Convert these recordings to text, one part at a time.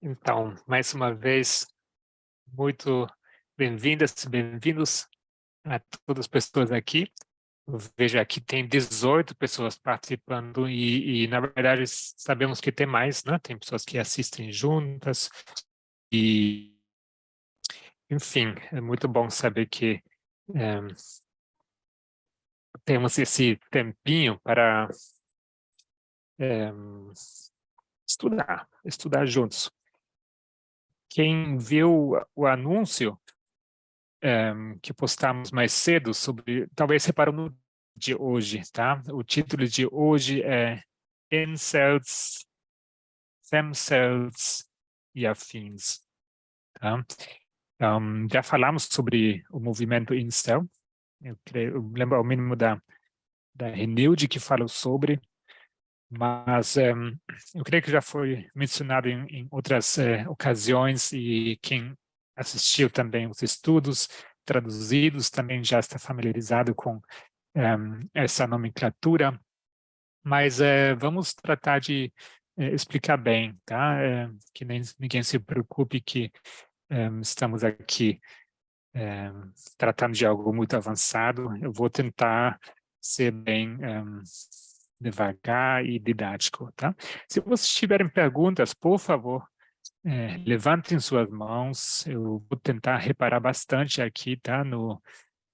Então, mais uma vez, muito bem-vindas, bem-vindos a todas as pessoas aqui. Eu vejo aqui tem 18 pessoas participando na verdade, sabemos que tem mais, né? Tem pessoas que assistem juntas e, enfim, é muito bom saber que temos esse tempinho para estudar juntos. Quem viu o anúncio que postamos mais cedo sobre, talvez reparou no de hoje, tá? O título de hoje é Incels, Femcells e afins, tá? Já falamos sobre o movimento Incel, eu lembro ao mínimo da Renilde que falou sobre, mas eu creio que já foi mencionado em outras ocasiões e quem assistiu também os estudos traduzidos também já está familiarizado com essa nomenclatura, mas vamos tratar de explicar bem, tá? Que ninguém se preocupe que estamos aqui tratando de algo muito avançado. Eu vou tentar ser bem devagar e didático, tá? Se vocês tiverem perguntas, por favor, levantem suas mãos. Eu vou tentar reparar bastante aqui, tá? No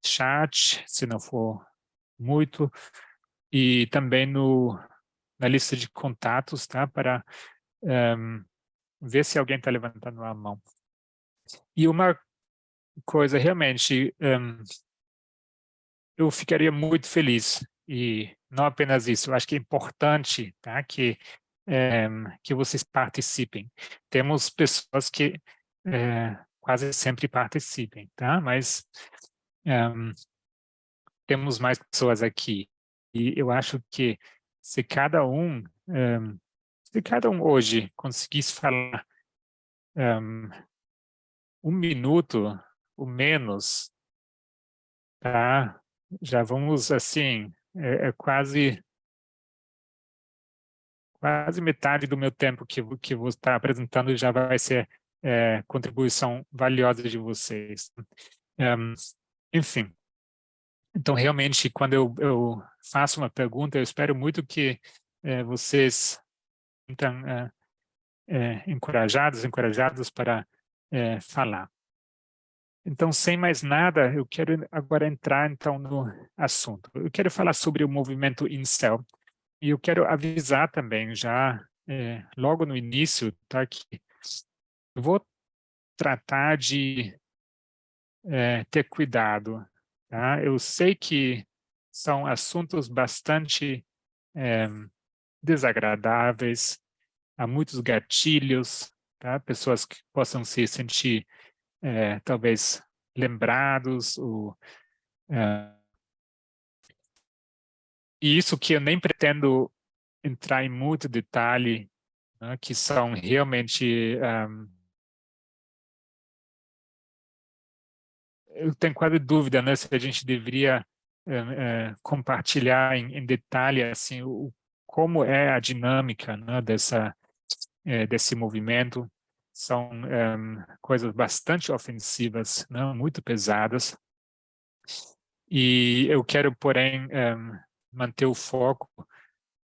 chat, se não for muito, e também na lista de contatos, tá? Para ver se alguém está levantando a mão. E uma coisa, realmente, eu ficaria muito feliz, e não apenas isso, eu acho que é importante, tá? Que vocês participem. Temos pessoas que quase sempre participem, tá? Mas temos mais pessoas aqui. E eu acho que se cada um, se cada um hoje conseguisse falar um minuto ou menos, tá? Já vamos assim, quase metade do meu tempo que vou estar apresentando já vai ser contribuição valiosa de vocês. Enfim, então realmente quando eu faço uma pergunta, eu espero muito que vocês sintam encorajados para falar. Então, sem mais nada, eu quero agora entrar então no assunto. Eu quero falar sobre o movimento Incel e eu quero avisar também já logo no início, tá, que eu vou tratar de ter cuidado, tá? Eu sei que são assuntos bastante desagradáveis, há muitos gatilhos, tá? Pessoas que possam se sentir talvez lembrados ou e isso que eu nem pretendo entrar em muito detalhe, né, que são realmente eu tenho quase dúvida, né, se a gente deveria compartilhar em detalhe assim como é a dinâmica, né, desse movimento. São coisas bastante ofensivas, né, muito pesadas. E eu quero, porém, manter o foco,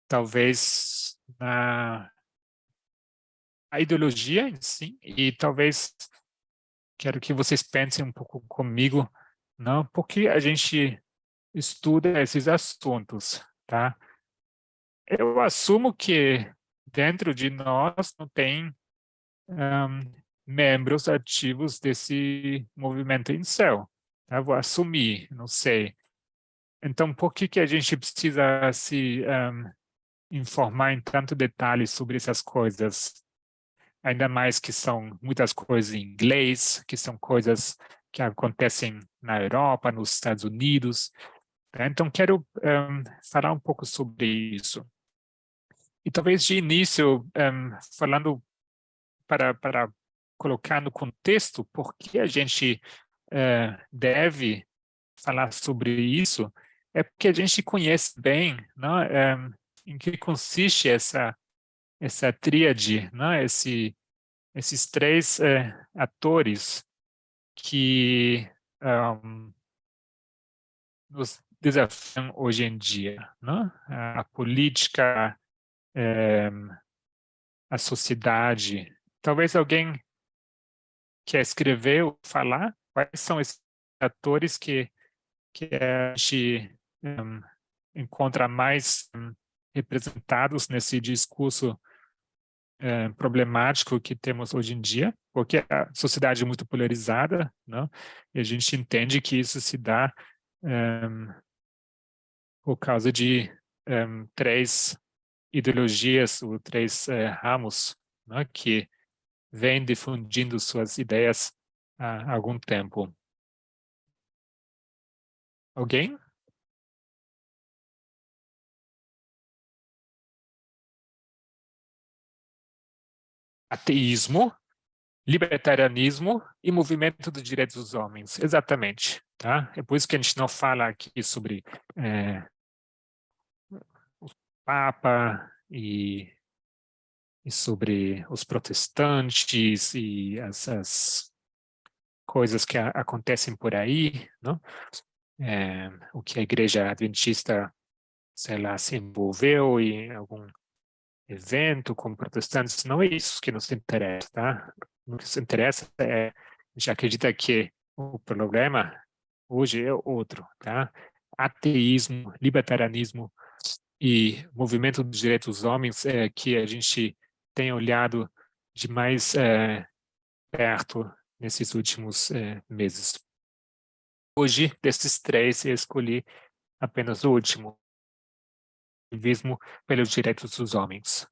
talvez, na a ideologia em si, e talvez quero que vocês pensem um pouco comigo, não, porque a gente estuda esses assuntos, tá? Eu assumo que dentro de nós não tem membros ativos desse movimento incel, tá? Vou assumir, não sei. Então, por que a gente precisa se informar em tanto detalhe sobre essas coisas? Ainda mais que são muitas coisas em inglês, que são coisas que acontecem na Europa, nos Estados Unidos, tá? Então, quero falar um pouco sobre isso. E talvez de início, falando para colocar no contexto por que a gente deve falar sobre isso, é porque a gente conhece bem, né, em que consiste essa tríade, né, esses três atores que nos desafiam hoje em dia, né? A política, a sociedade. Talvez alguém quer escrever ou falar quais são esses atores que a gente encontra mais representados nesse discurso problemático que temos hoje em dia, porque a sociedade é muito polarizada, né? E a gente entende que isso se dá por causa de três ideologias ou três ramos, né, que vêm difundindo suas ideias há algum tempo. Alguém? Ateísmo, libertarianismo e movimento dos direitos dos homens. Exatamente. Tá? É por isso que a gente não fala aqui sobre o Papa e sobre os protestantes e as coisas que acontecem por aí, não? O que a Igreja Adventista, sei lá, se envolveu em algum evento com protestantes, não é isso que nos interessa, tá? O que nos interessa é, a gente acredita que o problema hoje é outro, tá? Ateísmo, libertarianismo e movimento dos direitos dos homens é que a gente tem olhado de mais perto nesses últimos meses. Hoje, desses três, eu escolhi apenas o último, ativismo pelos direitos dos homens.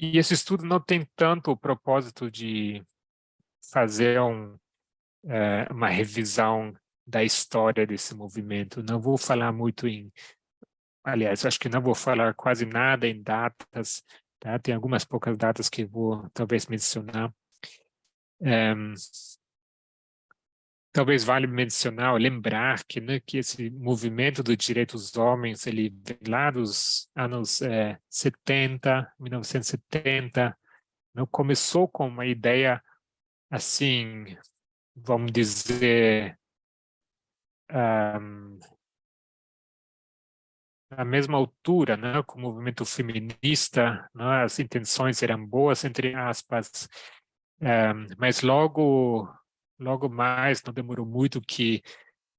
E esse estudo não tem tanto o propósito de fazer uma revisão da história desse movimento. Não vou falar muito aliás, acho que não vou falar quase nada em datas, tá? Tem algumas poucas datas que vou talvez mencionar. Talvez vale mencionar ou lembrar que, né, que esse movimento dos direitos dos homens, ele vem lá dos anos 70, 1970, não começou com uma ideia assim, vamos dizer, à mesma altura, né, com o movimento feminista, né, as intenções eram boas, entre aspas, mas logo mais, não demorou muito que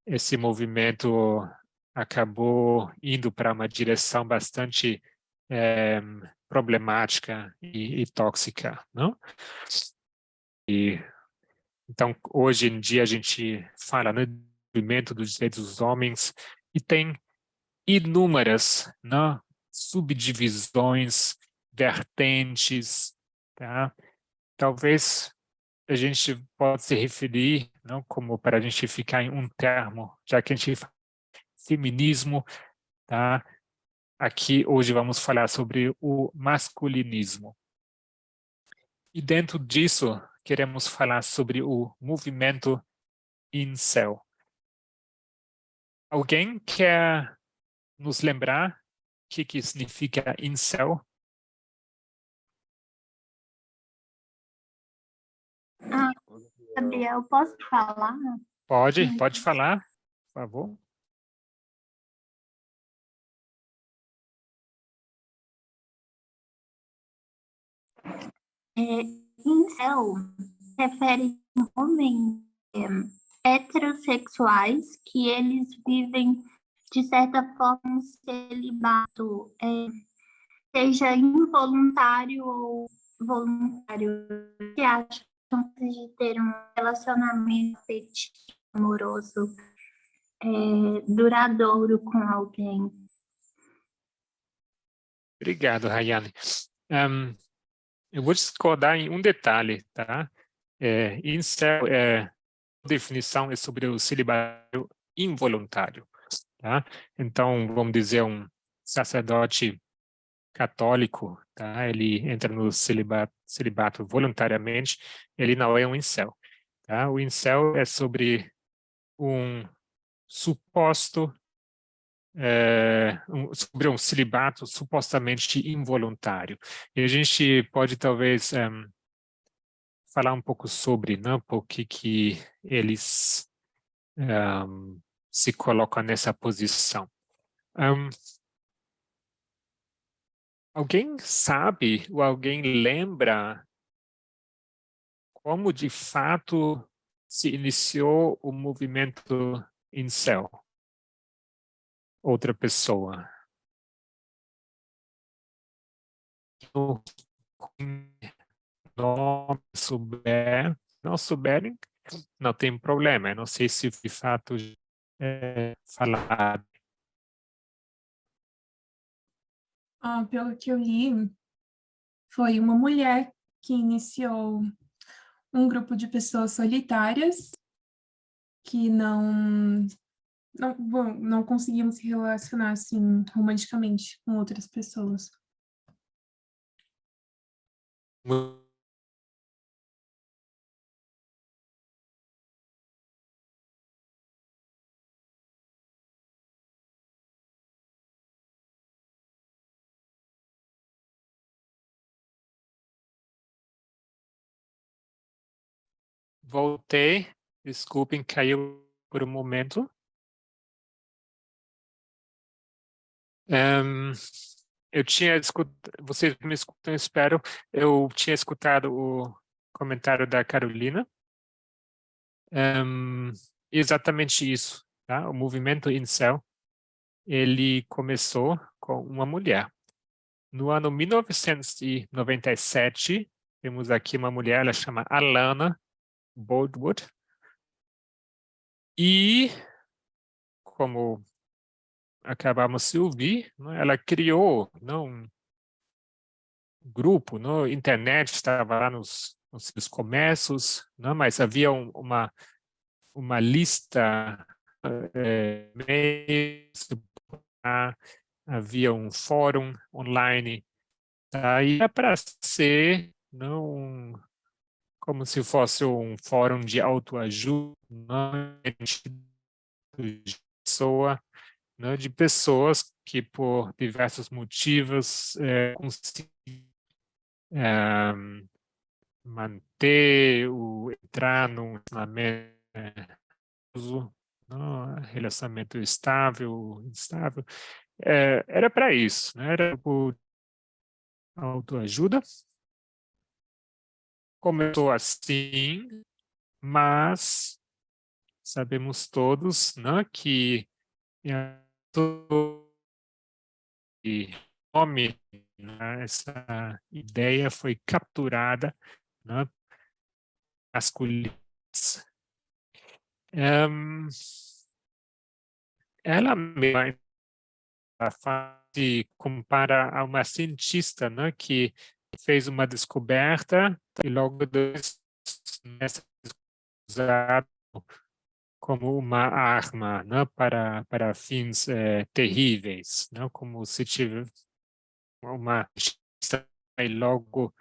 esse movimento acabou indo para uma direção bastante problemática e tóxica, não? E então, hoje em dia a gente fala no movimento dos direitos dos homens e tem inúmeras, né, subdivisões, vertentes, tá? Talvez a gente pode se referir, não como para a gente ficar em um termo, já que a gente fala feminismo, tá? Aqui hoje vamos falar sobre o masculinismo. E dentro disso, queremos falar sobre o movimento incel. Alguém quer nos lembrar o que significa incel? Gabriel, posso falar? Pode falar, por favor. Incel refere a homens heterossexuais que eles vivem, de certa forma, um celibato, seja involuntário ou voluntário, que acham de ter um relacionamento afetivo, amoroso, duradouro com alguém. Obrigado, Rayane. Eu vou discordar em um detalhe, tá? Incel, a definição é sobre o celibato involuntário, tá? Então, vamos dizer, um sacerdote católico, tá? Ele entra no celibato voluntariamente, ele não é um incel, tá? O incel é sobre um suposto sobre um celibato supostamente involuntário. E a gente pode talvez falar um pouco sobre, né, por que eles se colocam nessa posição. Alguém sabe ou alguém lembra como de fato se iniciou o movimento incel? Outra pessoa. Não souberem, não tem problema. Eu não sei se de fato falar. Pelo que eu li, foi uma mulher que iniciou um grupo de pessoas solitárias que não conseguiam se relacionar assim romanticamente com outras pessoas. Voltei, desculpem, caiu por um momento. Eu tinha escutado, vocês me escutam, espero. Eu tinha escutado o comentário da Carolina. Exatamente isso, tá? O movimento incel, ele começou com uma mulher. No ano 1997, temos aqui uma mulher, ela chama Alana Boltwood. E, como acabamos de ouvir, né, ela criou um grupo, na internet, estava lá nos seus comércios, mas havia uma lista, havia um fórum online, tá? E era para ser como se fosse um fórum de autoajuda, de pessoas que, por diversos motivos, conseguem entrar num relacionamento estável, instável. Era para isso, né? Era por autoajuda. Começou assim, mas sabemos todos, né, que nome, né, essa ideia foi capturada, né, masculinas. Ela mesma se compara a uma cientista, né, que fez uma descoberta e logo depois usado como uma arma, né, para fins terríveis, né, como se tivesse uma e logo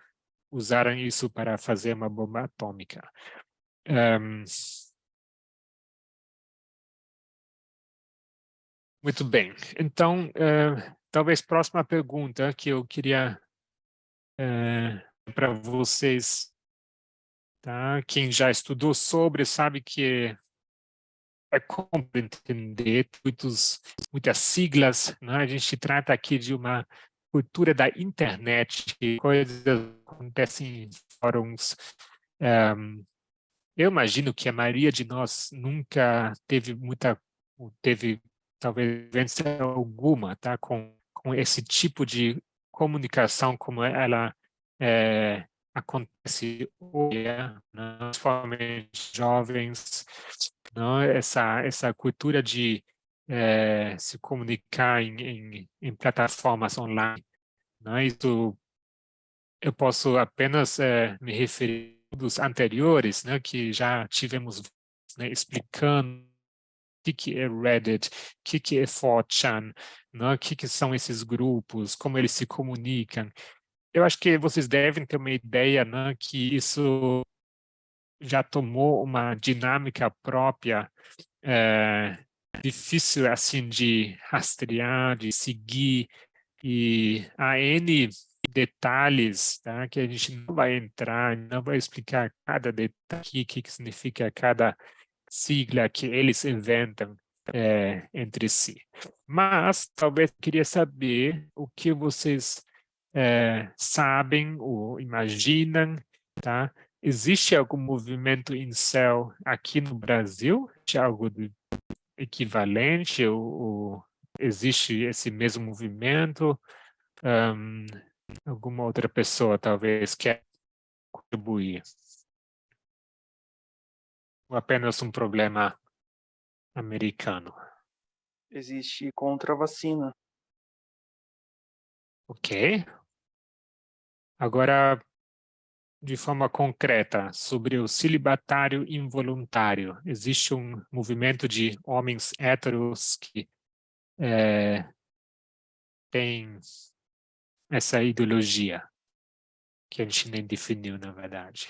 usaram isso para fazer uma bomba atômica. Muito bem. Então, talvez próxima pergunta que eu queria para vocês, tá? Quem já estudou sobre sabe que é como entender muitas siglas, né? A gente trata aqui de uma cultura da internet, que coisas acontecem em fóruns. Eu imagino que a maioria de nós nunca teve talvez vivência alguma, tá? Com esse tipo de comunicação como ela acontece hoje, né? Principalmente jovens, né? Essa cultura de se comunicar em plataformas online, né? Isso eu posso apenas me referir dos anteriores, né? Que já tivemos, né, explicando o que é Reddit, o que é 4chan, né? O que são esses grupos, como eles se comunicam. Eu acho que vocês devem ter uma ideia, né, que isso já tomou uma dinâmica própria difícil assim de rastrear, de seguir, e há N detalhes, tá, que a gente não vai entrar, não vai explicar cada detalhe aqui, o que significa cada sigla que eles inventam entre si. Mas talvez eu queria saber o que vocês sabem ou imaginam, tá? Existe algum movimento incel aqui no Brasil? De algo equivalente ou existe esse mesmo movimento? Ahn, Alguma outra pessoa talvez quer contribuir? Ou apenas um problema americano? Existe contra a vacina. Ok. Agora, de forma concreta, sobre o celibatário involuntário. Existe um movimento de homens héteros que tem essa ideologia, que a gente nem definiu, na verdade.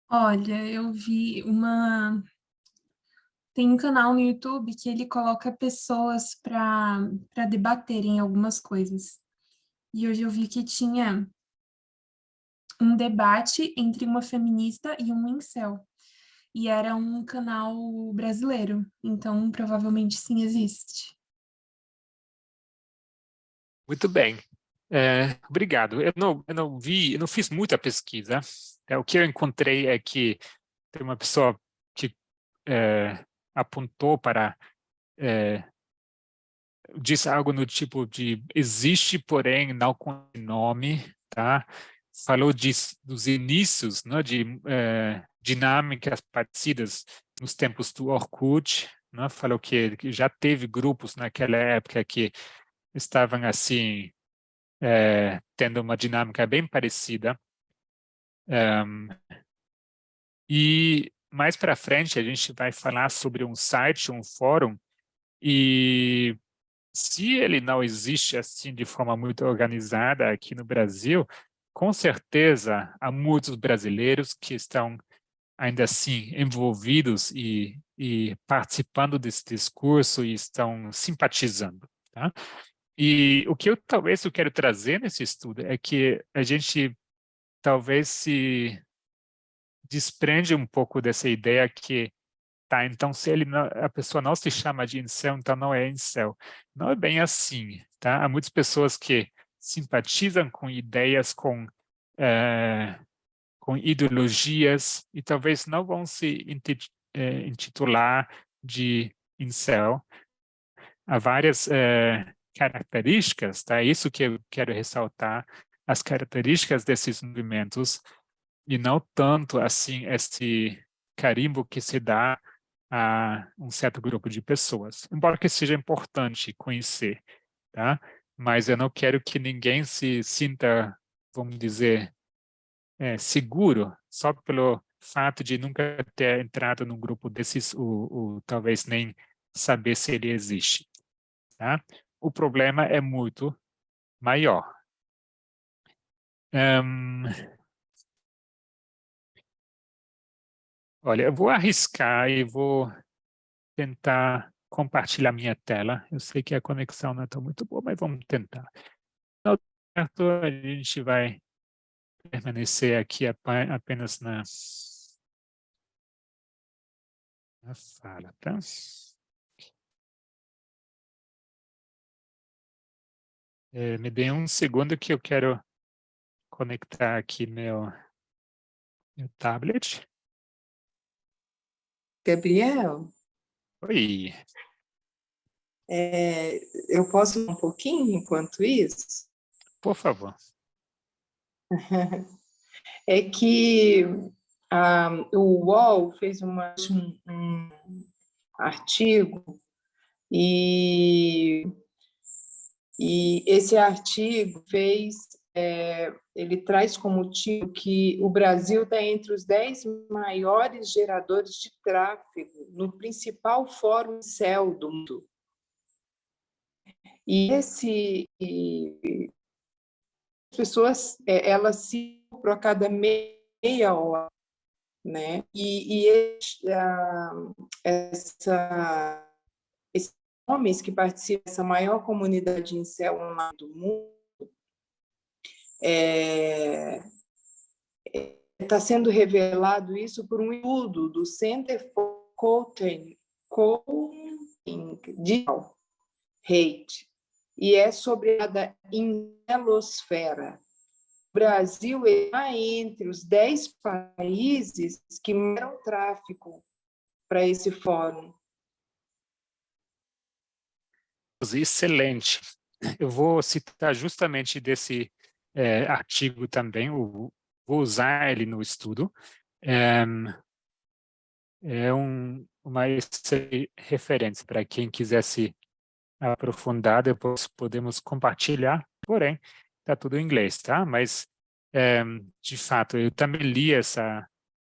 Olha, eu vi tem um canal no YouTube que ele coloca pessoas para debaterem algumas coisas. E hoje eu vi que tinha um debate entre uma feminista e um incel. E era um canal brasileiro, então provavelmente sim existe. Muito bem. Obrigado. Eu não fiz muita pesquisa. O que eu encontrei é que tem uma pessoa que apontou para disse algo no tipo de existe, porém não com nome, tá? Falou dos inícios, né, de dinâmicas parecidas nos tempos do Orkut, né? Falou que já teve grupos naquela época que estavam assim tendo uma dinâmica bem parecida. E mais para frente a gente vai falar sobre um site, um fórum, e se ele não existe assim de forma muito organizada aqui no Brasil, com certeza há muitos brasileiros que estão ainda assim envolvidos e participando desse discurso e estão simpatizando, tá? E o que eu quero trazer nesse estudo é que a gente talvez se desprende um pouco dessa ideia que tá, então se a pessoa não se chama de incel, então não é incel. Não é bem assim, tá? Há muitas pessoas que simpatizam com ideias, com ideologias e talvez não vão se intitular de incel. Há várias características, tá? É isso que eu quero ressaltar, as características desses movimentos e não tanto assim esse carimbo que se dá a um certo grupo de pessoas. Embora que seja importante conhecer, tá? Mas eu não quero que ninguém se sinta, vamos dizer, seguro só pelo fato de nunca ter entrado num grupo desses, ou talvez nem saber se ele existe, tá? O problema é muito maior. Olha, eu vou arriscar e vou tentar compartilhar minha tela. Eu sei que a conexão não está muito boa, mas vamos tentar. Não certo, a gente vai permanecer aqui apenas na fala, tá? Me dê um segundo que eu quero conectar aqui meu tablet. Gabriel, Oi, eu posso um pouquinho enquanto isso? por favor. É que o UOL fez um artigo e esse artigo ele traz como título que o Brasil está entre os 10 maiores geradores de tráfego no principal fórum incel do mundo. E as pessoas, elas se a cada meia hora. né? Esses homens que participam dessa maior comunidade incel online do mundo, está sendo revelado isso por um estudo do Center for Countering Digital Hate, e é sobre a incelosfera. O Brasil está entre os 10 países que deram tráfico para esse fórum. Excelente. Eu vou citar justamente desse artigo também, vou usar ele no estudo. É uma excelente referência para quem quiser se aprofundar, depois podemos compartilhar, porém, está tudo em inglês, tá? Mas, de fato, eu também li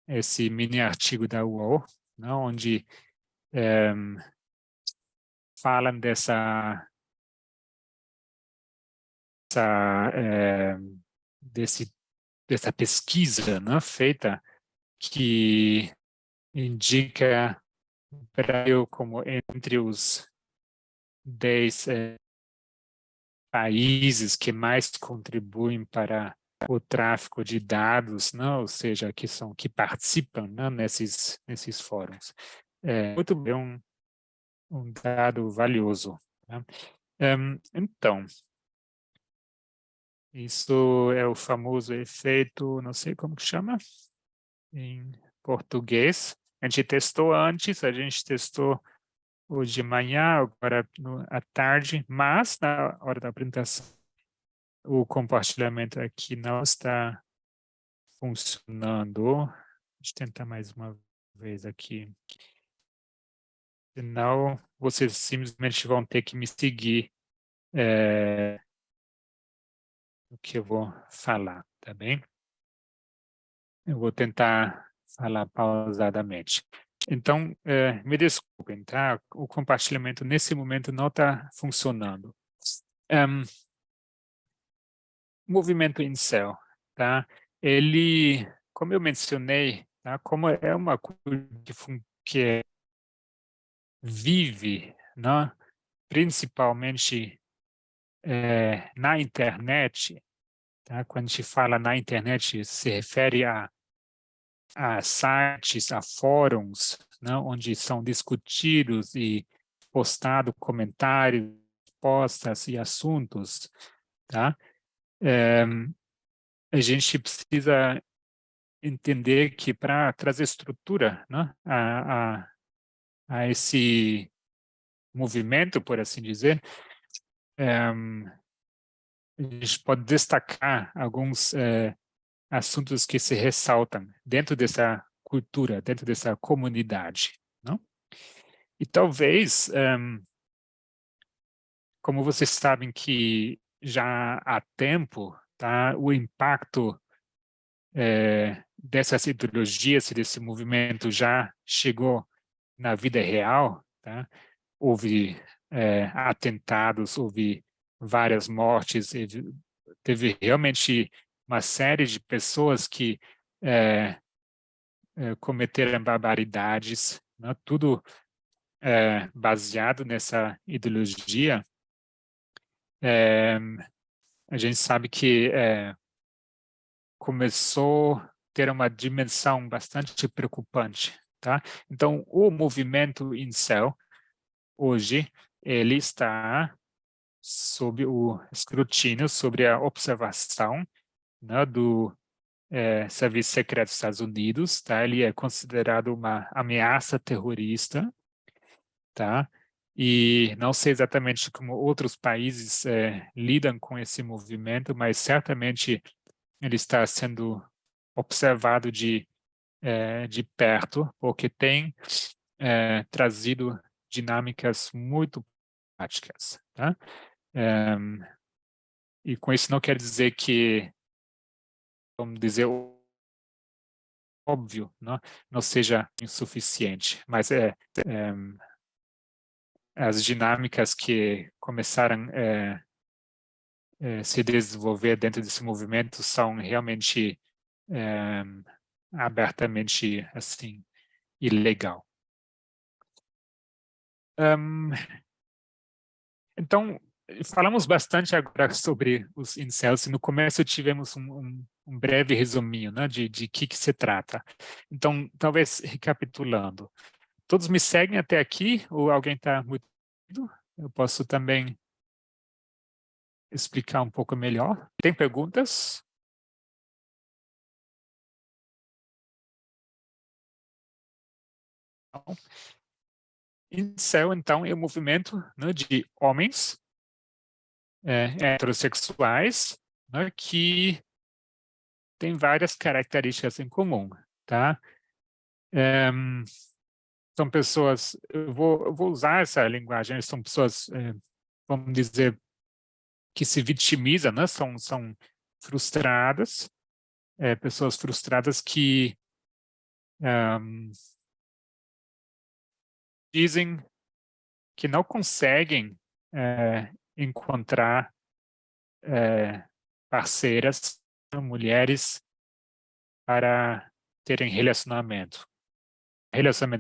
esse mini artigo da UOL, né, onde falam dessa pesquisa, né, feita, que indica o Brasil como entre os 10 países que mais contribuem para o tráfico de dados, né, ou seja, que participam, né, nesses fóruns. Muito bem, um dado valioso. Tá? Então, isso é o famoso efeito, não sei como que chama em português. A gente testou antes, a gente testou hoje de manhã, agora à tarde, mas na hora da apresentação, o compartilhamento aqui não está funcionando. Deixa eu tentar mais uma vez aqui. Senão, vocês simplesmente vão ter que me seguir o que eu vou falar, tá bem? Eu vou tentar falar pausadamente. Então, me desculpem, tá? O compartilhamento nesse momento não está funcionando. O movimento incel, tá? Ele, como eu mencionei, tá? Como é uma coisa que vive, né? Principalmente na internet, tá? Quando a gente fala na internet, se refere a sites, a fóruns, né, onde são discutidos e postados comentários, postas e assuntos, tá? A gente precisa entender que para trazer estrutura, né, a esse movimento, por assim dizer, a gente pode destacar alguns assuntos que se ressaltam dentro dessa cultura, dentro dessa comunidade, não? E talvez, como vocês sabem que já há tempo, tá, o impacto dessas ideologias e desse movimento já chegou na vida real, tá? Houve atentados, houve várias mortes, teve realmente uma série de pessoas que cometeram barbaridades, né? Tudo baseado nessa ideologia. A gente sabe que começou a ter uma dimensão bastante preocupante, tá? Então, o movimento incel, hoje, ele está sob o escrutínio, sobre a observação, né, do Serviço Secreto dos Estados Unidos, tá? Ele é considerado uma ameaça terrorista, tá? E não sei exatamente como outros países lidam com esse movimento, mas certamente ele está sendo observado de perto, porque tem trazido dinâmicas muito práticas, tá? E com isso não quer dizer que, vamos dizer, óbvio, não seja insuficiente, mas as dinâmicas que começaram a se desenvolver dentro desse movimento são realmente abertamente, assim, ilegal. Então, falamos bastante agora sobre os incels, e no começo tivemos um breve resuminho, né, de que se trata. Então, talvez recapitulando. Todos me seguem até aqui, ou alguém está muito... Eu posso também explicar um pouco melhor. Tem perguntas? Incel, então, é um movimento, né, de homens heterossexuais, né, que tem várias características em comum, tá? São pessoas, eu vou usar essa linguagem, são pessoas, vamos dizer, que se vitimizam, né? São frustradas, pessoas frustradas que dizem que não conseguem encontrar parceiras, mulheres, para terem relacionamento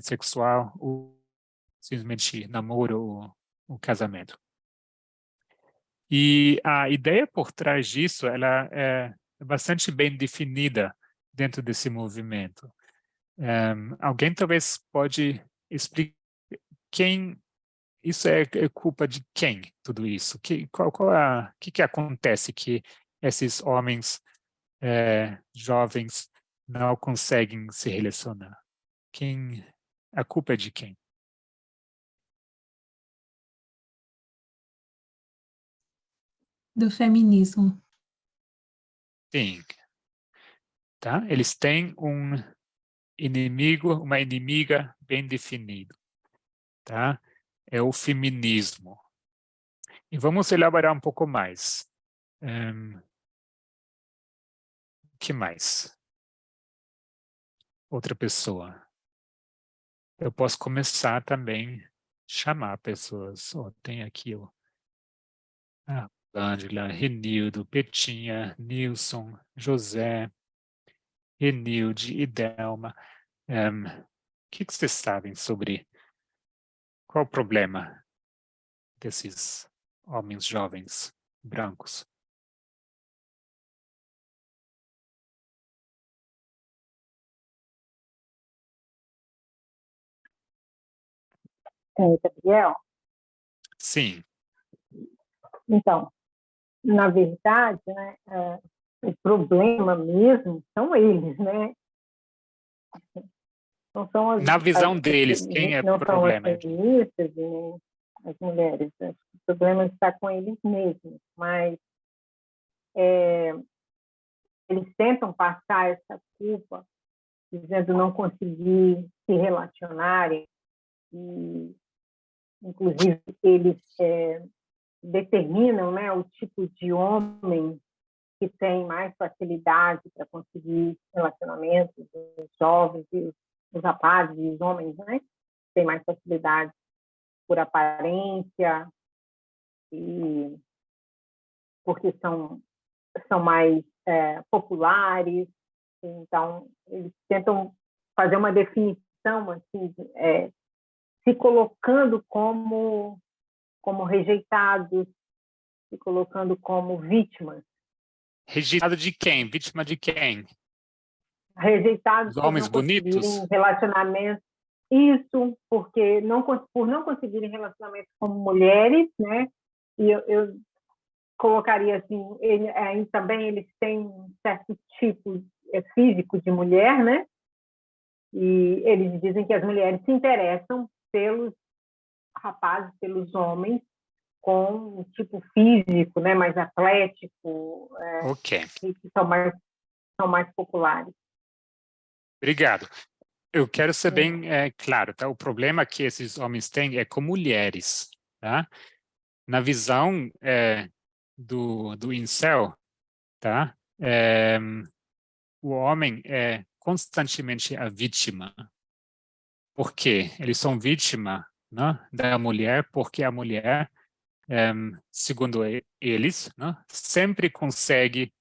sexual, ou simplesmente namoro ou casamento. E a ideia por trás disso, ela é bastante bem definida dentro desse movimento. Alguém talvez pode explicar isso é culpa de quem, tudo isso? O que acontece que esses homens jovens não conseguem se relacionar? A culpa é de quem? Do feminismo. Sim. Tá? Eles têm um inimigo, uma inimiga bem definido, tá? É o feminismo. E vamos elaborar um pouco mais. O que mais? Outra pessoa. Eu posso começar também a chamar pessoas. Tem aqui a Ângela, Renildo, Petinha, Nilson, José, Renilde e Delma. O que vocês sabem sobre qual o problema desses homens jovens brancos? Gabriel? Sim. Então, na verdade, né, o problema mesmo são eles, né? Não são Na visão deles, quem é o não problema? São as feministas e nem as mulheres. O problema está com eles mesmos, mas eles tentam passar essa culpa dizendo não conseguir se relacionarem e, inclusive, eles determinam, né, o tipo de homem que tem mais facilidade para conseguir relacionamentos, os jovens e os rapazes e os homens, né, têm mais facilidade por aparência e porque são mais populares. Então, eles tentam fazer uma definição, assim, se colocando como rejeitados, se colocando como vítimas. Rejeitado de quem? Vítima de quem? Rejeitados Os homens por não bonitos? conseguirem relacionamentos. Isso, porque por não conseguirem relacionamentos como mulheres, né? E eu colocaria assim, também eles têm um certo tipo físico de mulher, né? E eles dizem que as mulheres se interessam pelos rapazes, pelos homens, com um tipo físico, né, mais atlético, Ok. que são mais populares. Obrigado. Eu quero ser bem claro, tá? O problema que esses homens têm é com mulheres, tá? Na visão do incel, tá? O homem é constantemente a vítima. Por quê? Eles são vítima, né, da mulher, porque a mulher, segundo eles, né, sempre consegue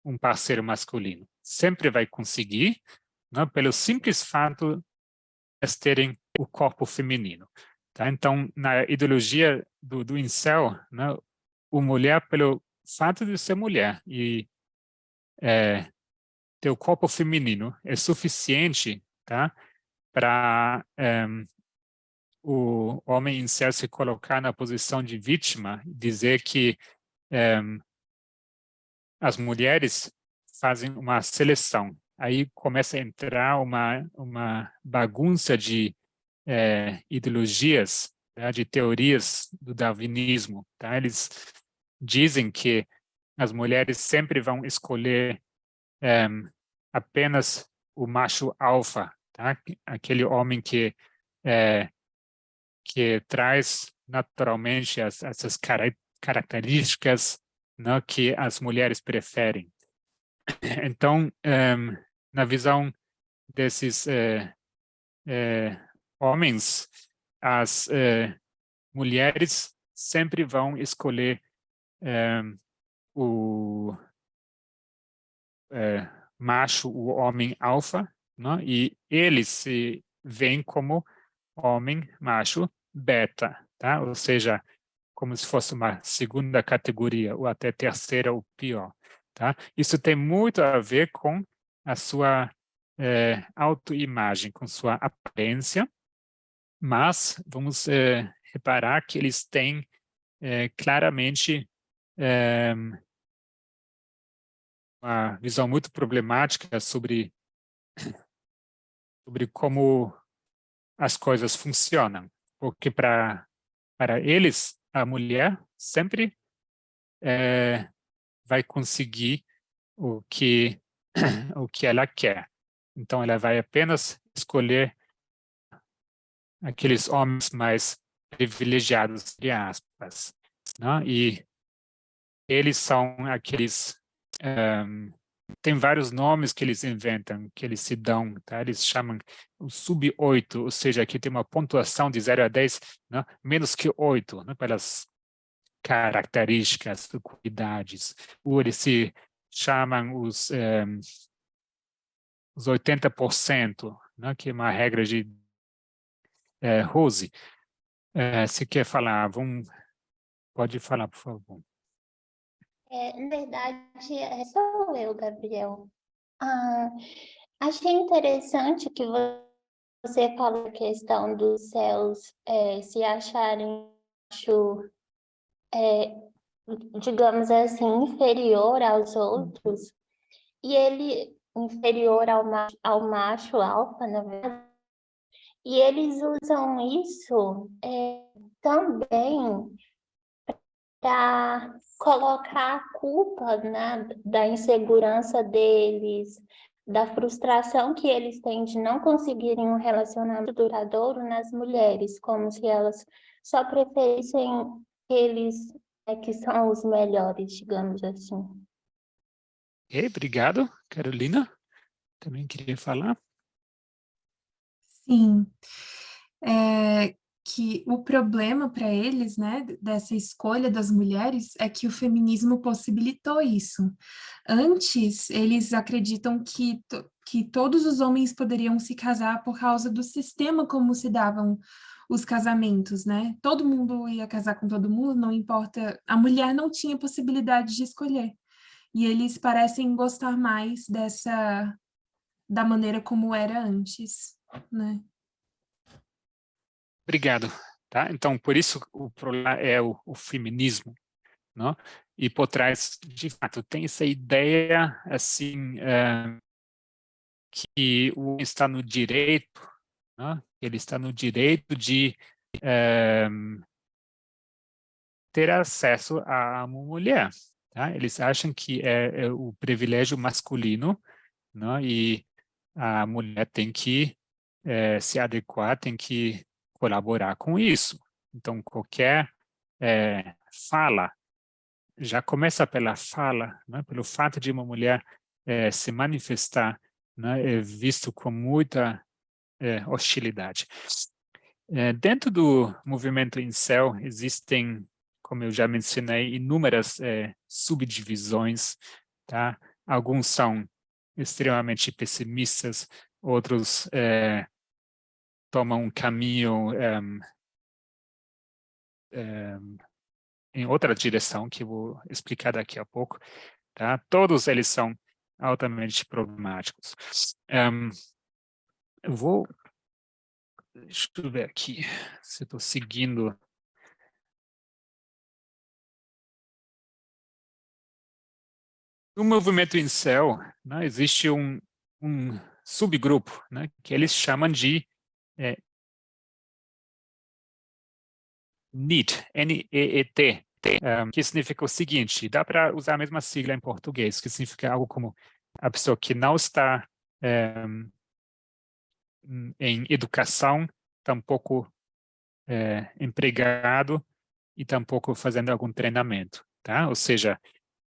um parceiro masculino. sempre vai conseguir, né, pelo simples fato de elas terem o corpo feminino. Tá? Então, na ideologia do incel, né, a mulher, pelo fato de ser mulher e ter o corpo feminino, é suficiente, tá, para o homem incel se colocar na posição de vítima, dizer que as mulheres fazem uma seleção. Aí começa a entrar uma bagunça de ideologias, tá? De teorias do darwinismo. Tá? Eles dizem que as mulheres sempre vão escolher apenas o macho alfa, tá? Aquele homem que traz naturalmente essas características, né, que as mulheres preferem. Então, na visão desses homens, as mulheres sempre vão escolher o macho, o homem alfa, né? E eles se veem como homem macho beta, tá? Ou seja, como se fosse uma segunda categoria ou até terceira ou pior, tá? Isso tem muito a ver com a sua autoimagem, com sua aparência, mas vamos reparar que eles têm claramente uma visão muito problemática sobre como as coisas funcionam, porque para eles a mulher sempre vai conseguir o que ela quer. Então ela vai apenas escolher aqueles homens mais privilegiados, entre aspas, né? E eles são aqueles tem vários nomes que eles inventam, que eles se dão, tá? Eles chamam o sub-8, ou seja, aqui tem uma pontuação de 0 a 10, né? Menos que 8, né? Pelas características, qualidades. Ou eles se chamam os 80%, né? Que é uma regra de Rose. Se quer falar, pode falar, por favor. Na verdade, sou eu, Gabriel. Achei interessante que você falou a questão dos céus se acharem, digamos assim, inferior aos outros, e ele inferior ao macho alfa, na verdade. E eles usam isso também para colocar a culpa, né, da insegurança deles, da frustração que eles têm de não conseguirem um relacionamento duradouro nas mulheres, como se elas só preferissem eles que são os melhores, digamos assim. Obrigado, Carolina. Também queria falar. Sim. Que o problema para eles, né, dessa escolha das mulheres, é que o feminismo possibilitou isso. Antes, eles acreditam que todos os homens poderiam se casar por causa do sistema como se davam os casamentos, né? Todo mundo ia casar com todo mundo, não importa. A mulher não tinha possibilidade de escolher. E eles parecem gostar mais da maneira como era antes, né? Obrigado. Tá? Então, por isso o problema é o feminismo, não? E por trás, de fato, tem essa ideia assim que o homem está no direito, não? Ele está no direito de ter acesso a uma mulher. Tá? Eles acham que é o privilégio masculino, não? E a mulher tem que se adequar, tem que colaborar com isso. Então, qualquer fala, já começa pela fala, né? Pelo fato de uma mulher se manifestar, né? É visto com muita hostilidade. Dentro do movimento incel, existem, como eu já mencionei, inúmeras subdivisões, tá? Alguns são extremamente pessimistas, outros tomam um caminho em outra direção, que eu vou explicar daqui a pouco. Tá? Todos eles são altamente problemáticos. Eu vou... Deixa eu ver aqui se estou seguindo. No movimento incel, né, existe um subgrupo, né, que eles chamam de NEET, N-E-E-T, que significa o seguinte: dá para usar a mesma sigla em português, que significa algo como a pessoa que não está em educação, tampouco empregado e tampouco fazendo algum treinamento, tá? Ou seja,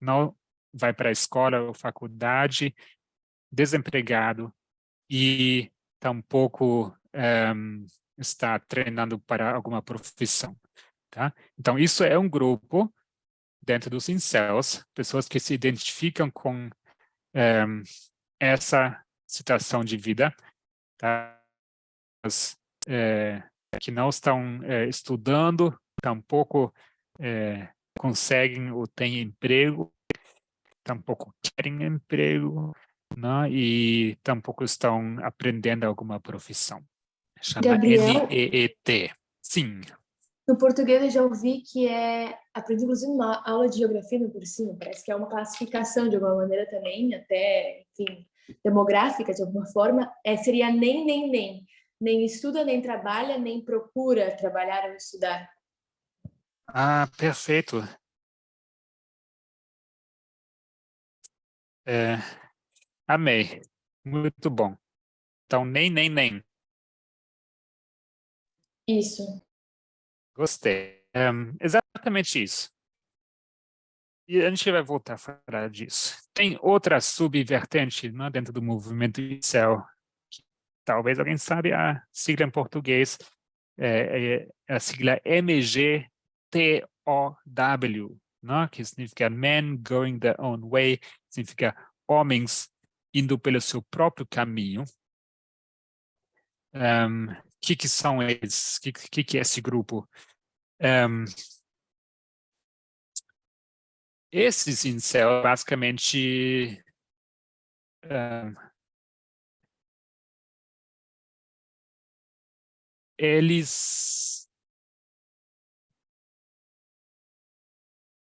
não vai para a escola ou faculdade, desempregado e tampouco está treinando para alguma profissão, tá? Então, isso é um grupo dentro dos incels, pessoas que se identificam com essa situação de vida, tá? Que não estão estudando, tampouco conseguem ou têm emprego, tampouco querem emprego, né? E tampouco estão aprendendo alguma profissão. Chama Gabriel, NEET. Sim. no português eu já ouvi que aprendi inclusive numa aula de geografia no cursinho, parece que é uma classificação de alguma maneira também, até, enfim, demográfica de alguma forma, seria nem. Nem estuda, nem trabalha, nem procura trabalhar ou estudar. Ah, perfeito. Amei. Muito bom. Então, nem. Isso. Gostei. Exatamente isso. E a gente vai voltar a falar disso. Tem outra subvertente, né, dentro do movimento incel. Talvez alguém saiba a sigla em português. É a sigla MGTOW, né, que significa Men Going Their Own Way, significa homens indo pelo seu próprio caminho. Que são eles? Que é esse grupo? Esses incel, basicamente, eles...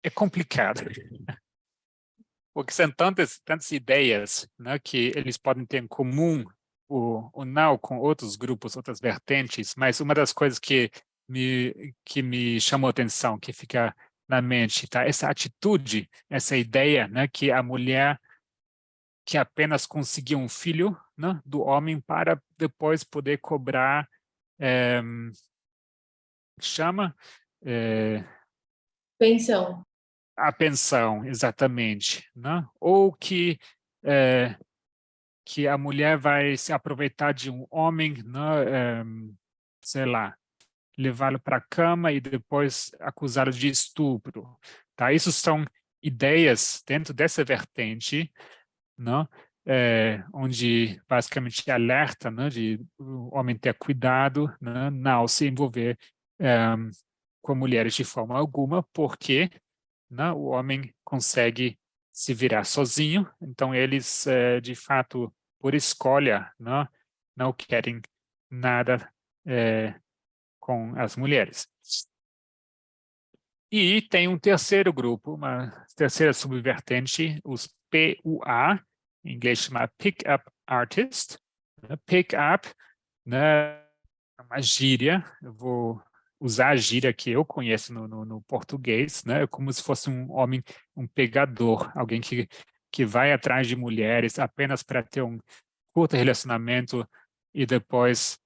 É complicado, porque são tantas ideias, né, que eles podem ter em comum ou não com outros grupos, outras vertentes, mas uma das coisas que me chamou a atenção, que fica na mente, tá? Essa atitude, essa ideia, né, que a mulher que apenas conseguiu um filho, né, do homem para depois poder cobrar, chama Pensão. a pensão, exatamente, né? Ou que a mulher vai se aproveitar de um homem, né, sei lá, levá-lo para a cama e depois acusá-lo de estupro, tá? Isso são ideias dentro dessa vertente, né? Onde basicamente alerta, né, de o homem ter cuidado, né, não se envolver com mulheres de forma alguma, porque, né, o homem consegue se virar sozinho, então eles, de fato, por escolha, né, não querem nada com as mulheres. E tem um terceiro grupo, uma terceira subvertente, os PUA, em inglês chama Pick Up Artist. Pick Up, né, é uma gíria, eu vou usar a gíria que eu conheço no português, né, como se fosse um homem, um pegador, alguém que vai atrás de mulheres apenas para ter um curto relacionamento e depois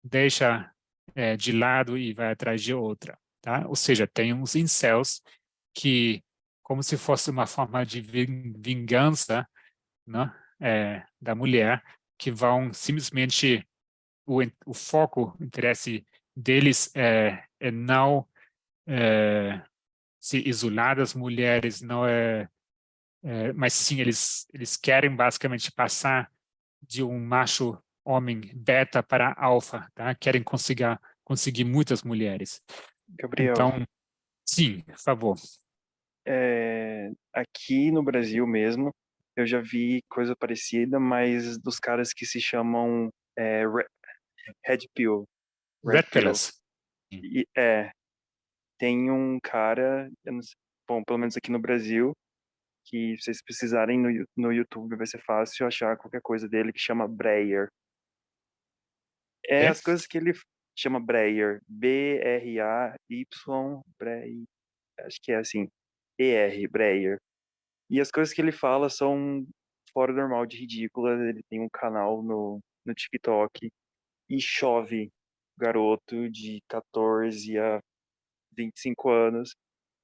deixa de lado e vai atrás de outra, tá? Ou seja, tem uns incels que, como se fosse uma forma de vingança, né, da mulher, que vão simplesmente, o foco, o interesse deles é não se isolar das mulheres, não é mas sim, eles querem basicamente passar de um macho homem beta para alfa, tá? Querem conseguir muitas mulheres. Gabriel, Então, sim, por favor. aqui no Brasil mesmo, eu já vi coisa parecida, mas dos caras que se chamam Red Pill. Red Pillars. E, tem um cara, eu não sei, bom, pelo menos aqui no Brasil, que se vocês precisarem no YouTube vai ser fácil achar qualquer coisa dele que chama Breyer. As coisas que ele chama Breyer, B-R-A-Y, Breyer, acho que é assim, E-R, Breyer. E as coisas que ele fala são fora do normal de ridículas. Ele tem um canal no TikTok e chove garoto de 14 a 25 anos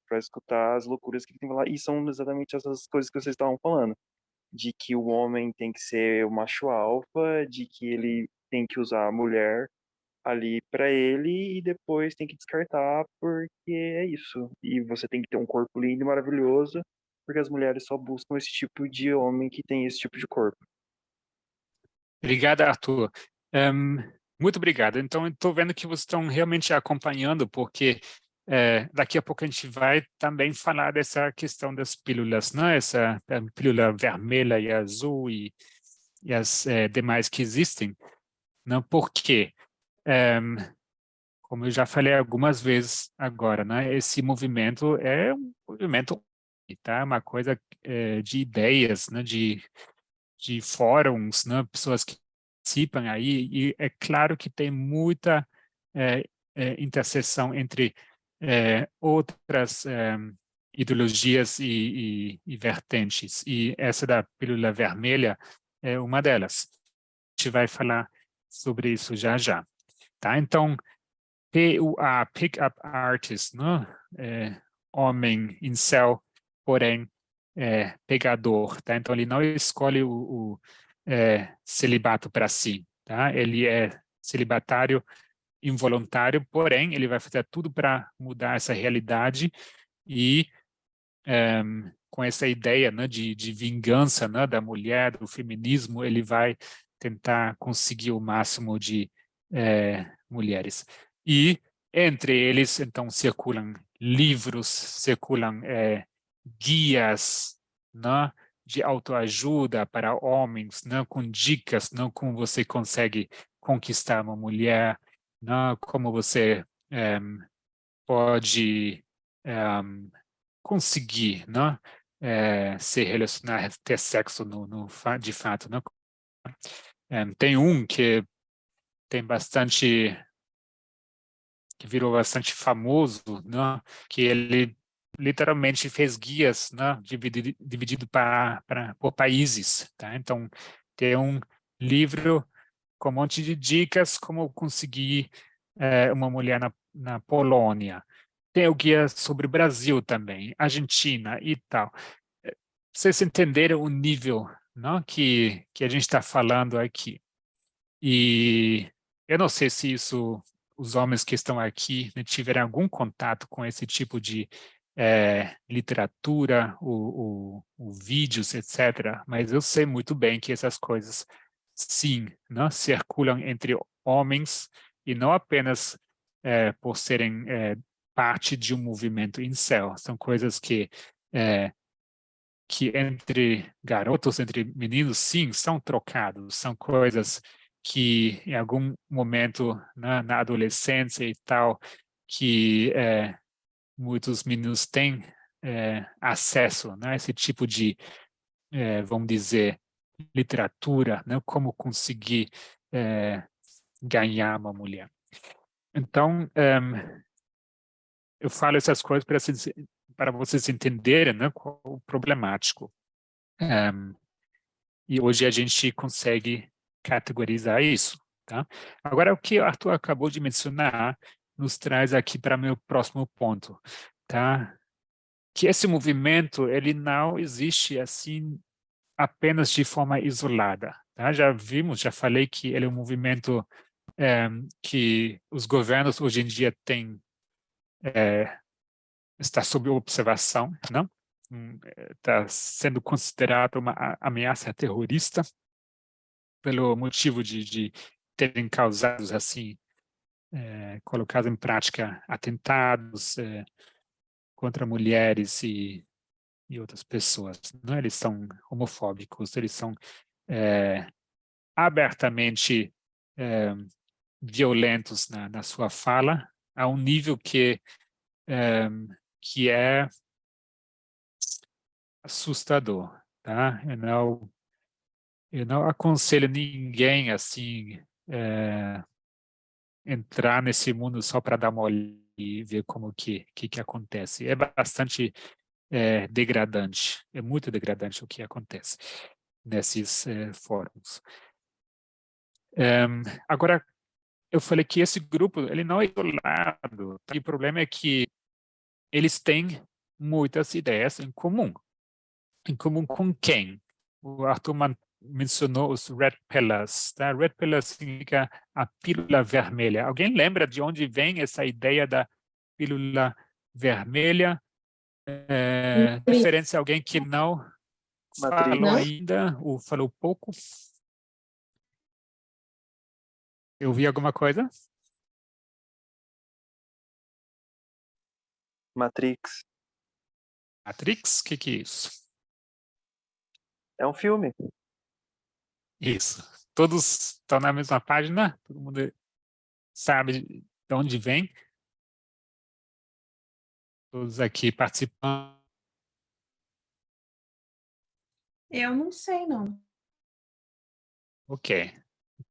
para escutar as loucuras que ele tem que falar. E são exatamente essas coisas que vocês estavam falando. De que o homem tem que ser o macho alfa, de que ele tem que usar a mulher ali para ele e depois tem que descartar porque é isso. E você tem que ter um corpo lindo e maravilhoso, porque as mulheres só buscam esse tipo de homem que tem esse tipo de corpo. Obrigado, Arthur. Muito obrigado. Então, estou vendo que vocês estão realmente acompanhando, porque daqui a pouco a gente vai também falar dessa questão das pílulas, né? Essa pílula vermelha e azul e as demais que existem. Não? Porque, como eu já falei algumas vezes agora, né? Esse movimento é um movimento, tá? Uma coisa de ideias, né? De fóruns, né? Pessoas que participam aí, e é claro que tem muita interseção entre outras ideologias e vertentes, e essa da pílula vermelha é uma delas. A gente vai falar sobre isso já já. Tá? Então, PUA, Pick-up Artist, né? Homem incel, porém pegador, tá? Então ele não escolhe o celibato para si, tá? Ele é celibatário involuntário, porém ele vai fazer tudo para mudar essa realidade e com essa ideia, né, de vingança, né, da mulher, do feminismo, ele vai tentar conseguir o máximo de mulheres. E entre eles, então, circulam livros, circulam guias, né, de autoajuda para homens, né, com dicas, né, como você consegue conquistar uma mulher, né, como você pode conseguir, né, se relacionar, ter sexo de fato, né? Tem um que tem bastante, que virou bastante famoso, né? Que ele literalmente fez guias, né? Dividido por países, tá? Então, tem um livro com um monte de dicas como conseguir uma mulher na Polônia. Tem o guia sobre o Brasil também, Argentina e tal. Vocês entenderam o nível, não, que a gente está falando aqui. E eu não sei se os homens que estão aqui, né, tiveram algum contato com esse tipo de literatura, o vídeos, etc. Mas eu sei muito bem que essas coisas, sim, não, circulam entre homens e não apenas por serem parte de um movimento incel. São coisas que entre garotos, entre meninos, sim, são trocados. São coisas que em algum momento na adolescência e tal, que muitos meninos têm acesso, né, a esse tipo de, vamos dizer, literatura, né, como conseguir ganhar uma mulher. Então, eu falo essas coisas para vocês entenderem, né, qual o problemático. E hoje a gente consegue categorizar isso, tá? Agora, o que o Arthur acabou de mencionar nos traz aqui para meu próximo ponto, tá? Que esse movimento, ele não existe assim apenas de forma isolada, tá? Já falei que ele é um movimento que os governos hoje em dia têm está sob observação, não? está sendo considerado uma ameaça terrorista pelo motivo de terem causado, assim, colocado em prática atentados contra mulheres e outras pessoas, né? Eles são homofóbicos, eles são abertamente violentos na sua fala, a um nível que é assustador, tá? Eu não aconselho ninguém assim entrar nesse mundo só para dar uma olhada e ver como que acontece. É bastante degradante, é muito degradante o que acontece nesses fóruns. Agora, eu falei que esse grupo ele não é isolado. E o problema é que eles têm muitas ideias em comum. Em comum com quem? O Arthur mencionou os Red Pillars. Tá? Red Pillars significa a pílula vermelha. Alguém lembra de onde vem essa ideia da pílula vermelha? Referência a alguém que não Matrix. falou ainda ou falou pouco? Eu vi alguma coisa? Matrix. Matrix? O que é isso? É um filme. Isso. Todos estão na mesma página? Todo mundo sabe de onde vem? Todos aqui participando? Eu não sei, não. Ok.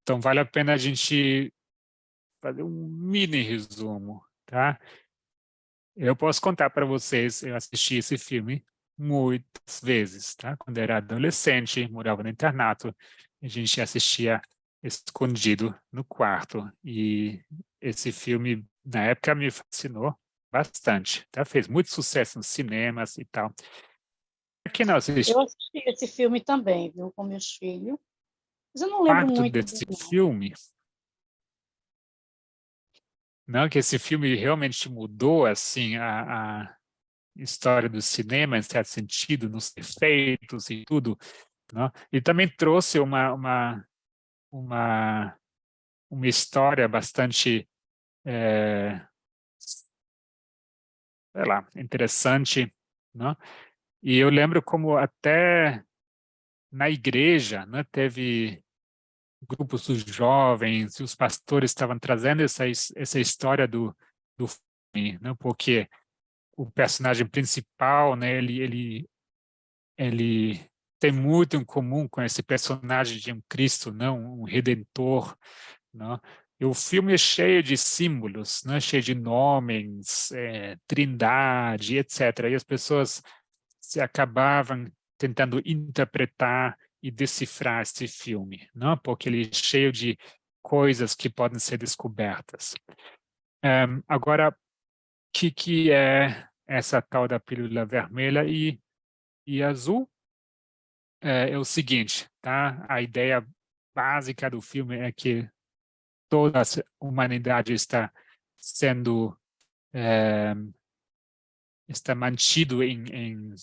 Então, vale a pena a gente fazer um mini resumo, tá? Eu posso contar para vocês, eu assisti esse filme muitas vezes, tá? Quando eu era adolescente, morava no internato, a gente assistia escondido no quarto. E esse filme, na época, me fascinou bastante, tá? Fez muito sucesso nos cinemas e tal. Aqui não assisti Eu assisti esse filme também, viu, com meus filhos. Mas eu não lembro parte muito desse dele, não. filme. Não, que esse filme realmente mudou, assim, a história do cinema, em certo sentido, nos efeitos e tudo, não? E também trouxe uma história bastante, sei lá, interessante, não? E eu lembro como até na igreja, né, teve grupos dos jovens e os pastores estavam trazendo essa história do filme, né, porque o personagem principal, né, ele tem muito em comum com esse personagem de um Cristo, não, um redentor, não? E o filme é cheio de símbolos, né, cheio de nomes, trindade, etc. E as pessoas se acabavam tentando interpretar e decifrar esse filme, não? Porque ele é cheio de coisas que podem ser descobertas. Agora, o que é essa tal da pílula vermelha e azul? É o seguinte, tá? A ideia básica do filme é que toda a humanidade está sendo está mantido em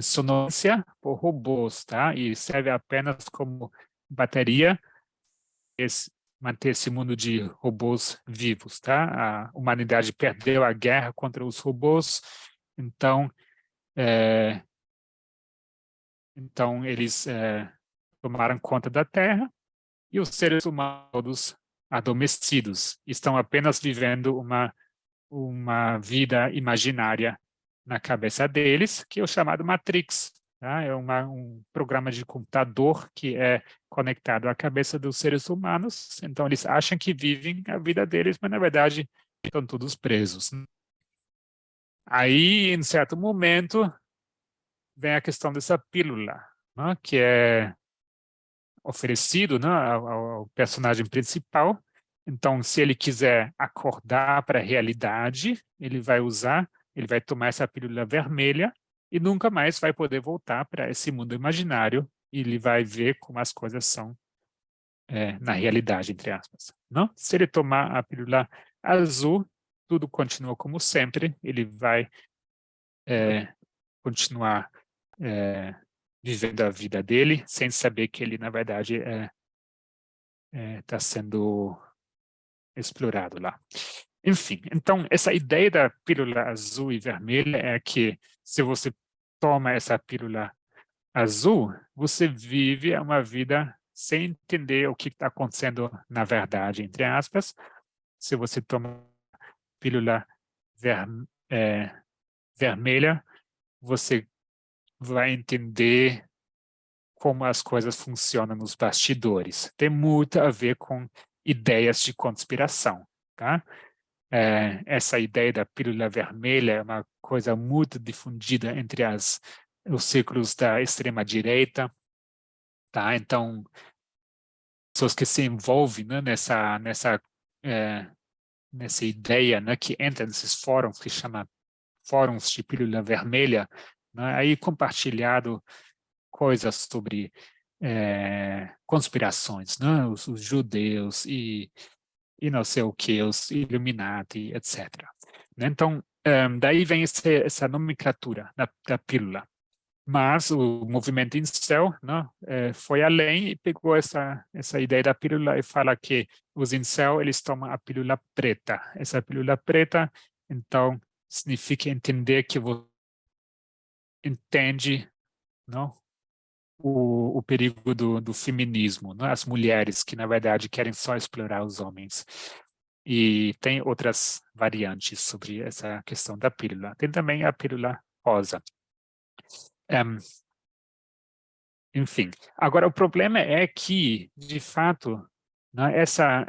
sonância por robôs, tá? E serve apenas como bateria manter esse mundo de robôs vivos, tá? A humanidade perdeu a guerra contra os robôs, então eles tomaram conta da Terra e os seres humanos todos adormecidos estão apenas vivendo uma vida imaginária na cabeça deles, que é o chamado Matrix. Tá? É um programa de computador que é conectado à cabeça dos seres humanos. Então, eles acham que vivem a vida deles, mas, na verdade, estão todos presos. Aí, em certo momento, vem a questão dessa pílula, né? Que é oferecido, né, ao personagem principal. Então, se ele quiser acordar para a realidade, ele vai tomar essa pílula vermelha e nunca mais vai poder voltar para esse mundo imaginário e ele vai ver como as coisas são na realidade, entre aspas. Não? Se ele tomar a pílula azul, tudo continua como sempre, ele vai continuar vivendo a vida dele, sem saber que ele, na verdade, está sendo explorado lá. Enfim, então, essa ideia da pílula azul e vermelha é que se você toma essa pílula azul, você vive uma vida sem entender o que está acontecendo na verdade, entre aspas. Se você toma pílula vermelha, você vai entender como as coisas funcionam nos bastidores. Tem muito a ver com ideias de conspiração, tá? Essa ideia da pílula vermelha é uma coisa muito difundida entre os círculos da extrema-direita, tá? Então, pessoas que se envolvem, né, nessa ideia, né, que entra nesses fóruns que chama fóruns de pílula vermelha, né, aí compartilhado coisas sobre conspirações, né, os judeus e não sei o que, os Illuminati, etc. Né? Então, daí vem essa nomenclatura da pílula. Mas o movimento incel, né, foi além e pegou essa ideia da pílula e fala que os incel, eles tomam a pílula preta. Essa pílula preta, então, significa entender que você entende, não, o perigo do feminismo, não? As mulheres que, na verdade, querem só explorar os homens. E tem outras variantes sobre essa questão da pílula. Tem também a pílula rosa. Enfim, agora o problema é que, de fato, né, essa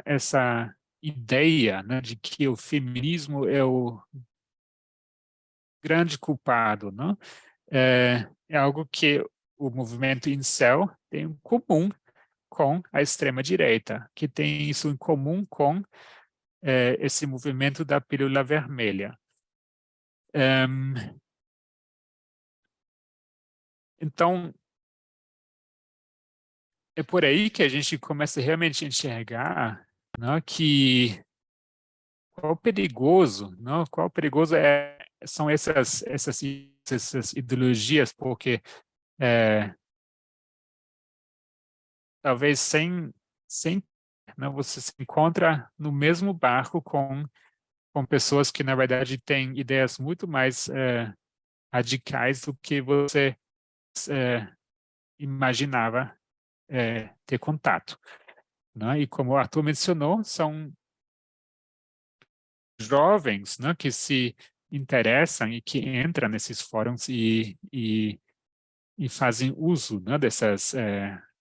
ideia, né, de que o feminismo é o grande culpado, né, é algo que o movimento incel tem em comum com a extrema-direita, que tem isso em comum com esse movimento da pílula vermelha. Então, é por aí que a gente começa realmente a enxergar, né, que qual perigoso são essas ideologias, porque talvez sem né, você se encontra no mesmo barco com pessoas que, na verdade, têm ideias muito mais radicais do que você imaginava ter contato. Né? E como o Arthur mencionou, são jovens, né, que se interessam e que entram nesses fóruns e fazem uso, né,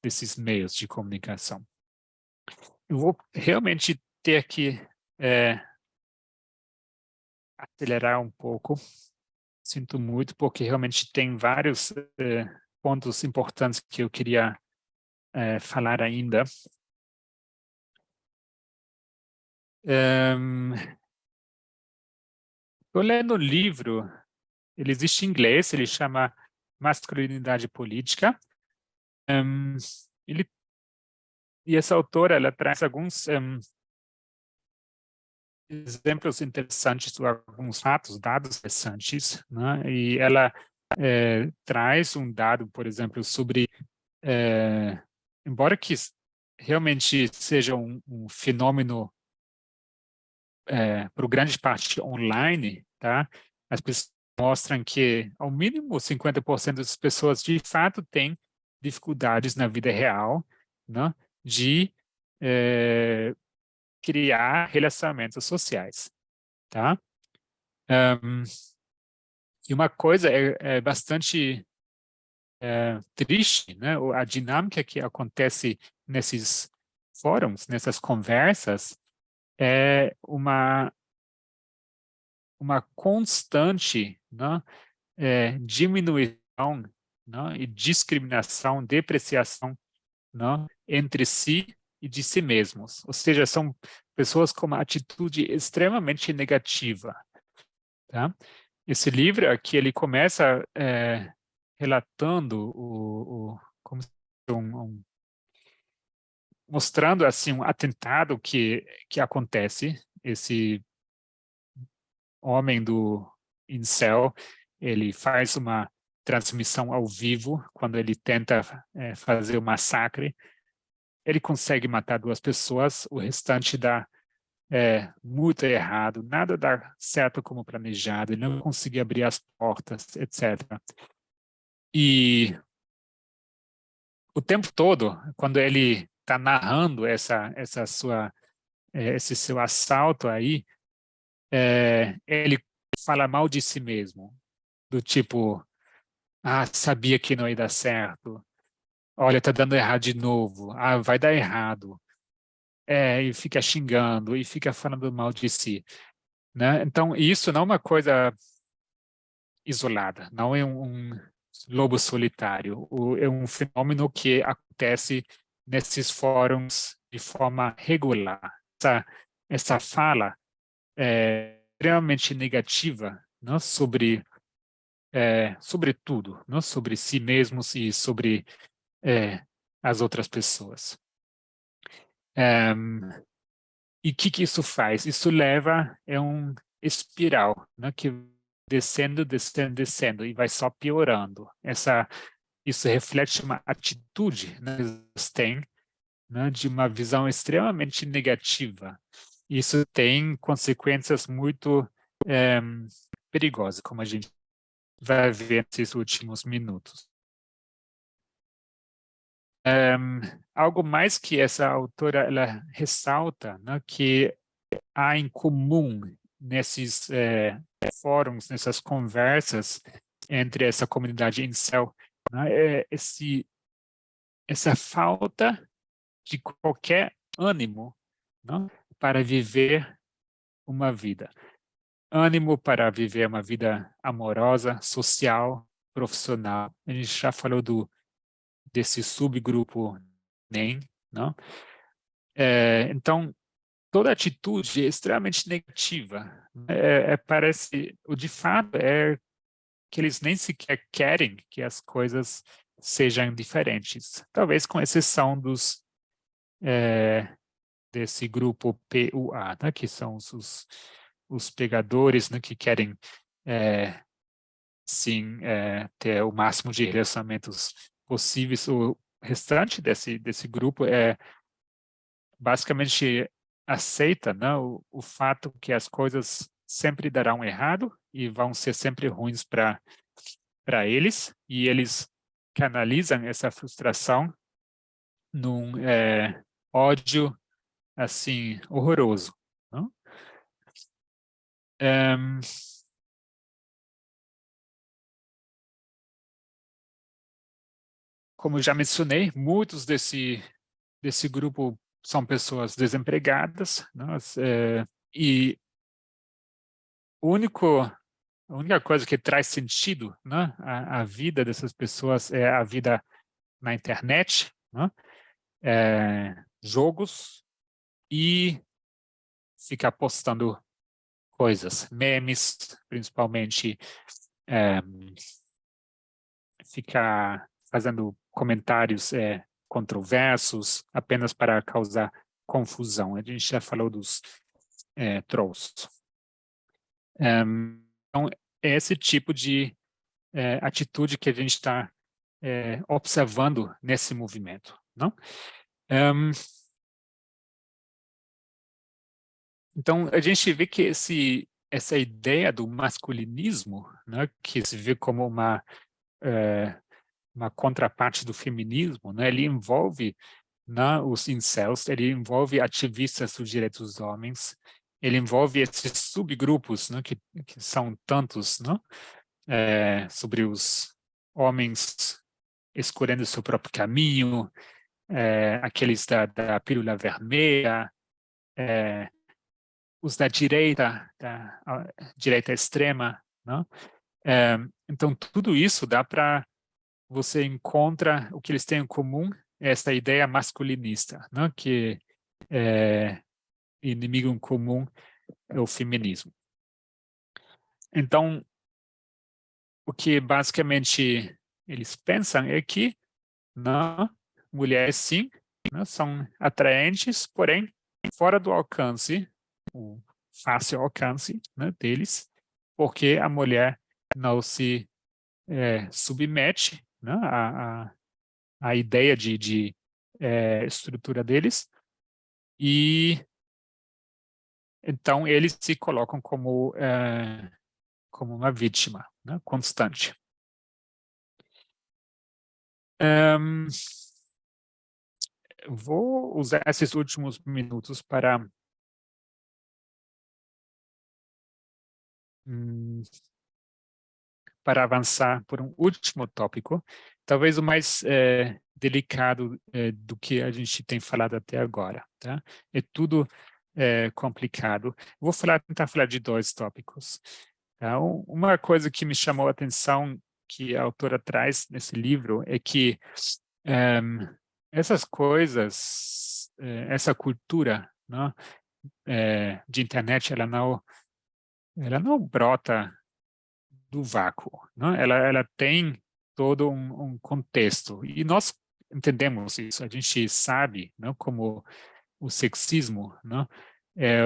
desses meios de comunicação. Eu vou realmente ter que acelerar um pouco. Sinto muito, porque realmente tem vários pontos importantes que eu queria falar ainda. Estou lendo um livro, ele existe em inglês, ele chama Masculinidade Política. E essa autora, ela traz alguns exemplos interessantes, alguns fatos, dados interessantes, né? E ela traz um dado, por exemplo, sobre, embora que realmente seja um fenômeno por grande parte online, tá? As pessoas mostram que, ao mínimo, 50% das pessoas, de fato, têm dificuldades na vida real, né? De criar relacionamentos sociais, tá? E uma coisa é bastante triste, né? A dinâmica que acontece nesses fóruns, nessas conversas, é uma constante, né, diminuição, né, e discriminação, depreciação, né, entre si e de si mesmos. Ou seja, são pessoas com uma atitude extremamente negativa. Tá? Esse livro aqui, ele começa relatando como mostrando assim um atentado que acontece. Esse homem do incel, ele faz uma transmissão ao vivo, quando ele tenta fazer o massacre, ele consegue matar 2 pessoas, o restante dá muito errado, nada dá certo como planejado, ele não conseguia abrir as portas, etc. E o tempo todo, quando ele está narrando esse seu assalto aí, ele fala mal de si mesmo, do tipo, sabia que não ia dar certo, olha, tá dando errado de novo, vai dar errado, e fica xingando, e fica falando mal de si, né? Então, isso não é uma coisa isolada, não é um lobo solitário, é um fenômeno que acontece nesses fóruns de forma regular. Essa fala é extremamente negativa, não, sobre tudo, não, sobre si mesmos e sobre as outras pessoas. E o que isso faz? Isso leva um espiral, né, que descendo, descendo, descendo, e vai só piorando. Isso reflete uma atitude, né, que eles têm, né, de uma visão extremamente negativa. Isso tem consequências muito perigosas, como a gente vai ver nesses últimos minutos. Algo mais que essa autora ela ressalta, né, que há em comum nesses fóruns, nessas conversas entre essa comunidade incel, né, essa falta de qualquer ânimo, né, para viver uma vida. Ânimo para viver uma vida amorosa, social, profissional. A gente já falou desse subgrupo NEM, não? Então, toda atitude é extremamente negativa. Parece, de fato, que eles nem sequer querem que as coisas sejam diferentes. Talvez com exceção desse grupo PUA, né, que são os pegadores, né, que querem, sim, ter o máximo de relacionamentos possíveis. O restante desse grupo basicamente aceita, né, o fato que as coisas sempre darão errado e vão ser sempre ruins para eles, e eles canalizam essa frustração num ódio assim horroroso, não? Como já mencionei, muitos desse grupo são pessoas desempregadas, né? E a única coisa que traz sentido, né, à vida dessas pessoas é a vida na internet, né? Jogos e ficar postando coisas, memes, principalmente, ficar fazendo comentários controversos apenas para causar confusão. A gente já falou dos trolls. Então, é esse tipo de atitude que a gente está observando nesse movimento, não? Então, a gente vê que essa ideia do masculinismo, né, que se vê como uma contraparte do feminismo, né, ele envolve, né, os incels, ele envolve ativistas dos direitos dos homens, ele envolve esses subgrupos, né, que são tantos, né, sobre os homens escolhendo o seu próprio caminho, aqueles da pílula vermelha, os da direita extrema, né? Então, tudo isso dá para você encontra o que eles têm em comum, essa ideia masculinista, né? Que inimigo em comum é o feminismo. Então, o que basicamente eles pensam é que, né, mulheres sim, né, são atraentes, porém fora do alcance, o fácil alcance, né, deles, porque a mulher não se submete, né, a ideia de estrutura deles, e então eles se colocam como uma vítima, né, constante. Vou usar esses últimos minutos para avançar por um último tópico, talvez o mais delicado do que a gente tem falado até agora. Tá? É tudo complicado. Vou tentar falar de 2 tópicos. Tá? Uma coisa que me chamou a atenção, que a autora traz nesse livro, é que essas coisas, essa cultura, né, de internet, ela não brota do vácuo, né? Ela tem todo um contexto, e nós entendemos isso, a gente sabe, né, como o sexismo, né, é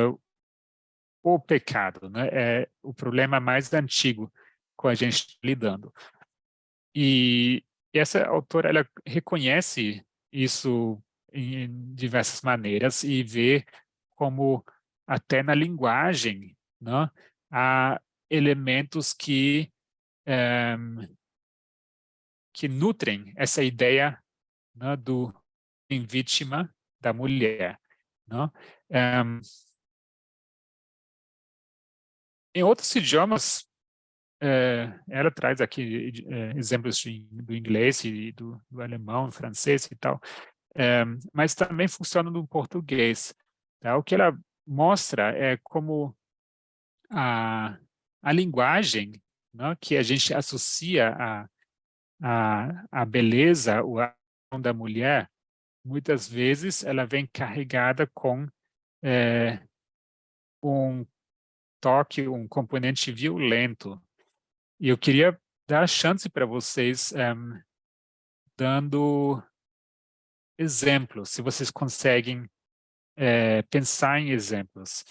o pecado, né, é o problema mais antigo com a gente lidando. E essa autora, ela reconhece isso em diversas maneiras e vê como até na linguagem, né, há elementos que nutrem essa ideia, né, do vítima da mulher, né? Em outros idiomas, ela traz aqui exemplos do inglês e do alemão, francês e tal, mas também funciona no português. Tá? O que ela mostra é como a linguagem, né, que a gente associa a beleza, o da mulher, muitas vezes ela vem carregada com um toque, um componente violento. E eu queria dar a chance para vocês dando exemplos, se vocês conseguem pensar em exemplos.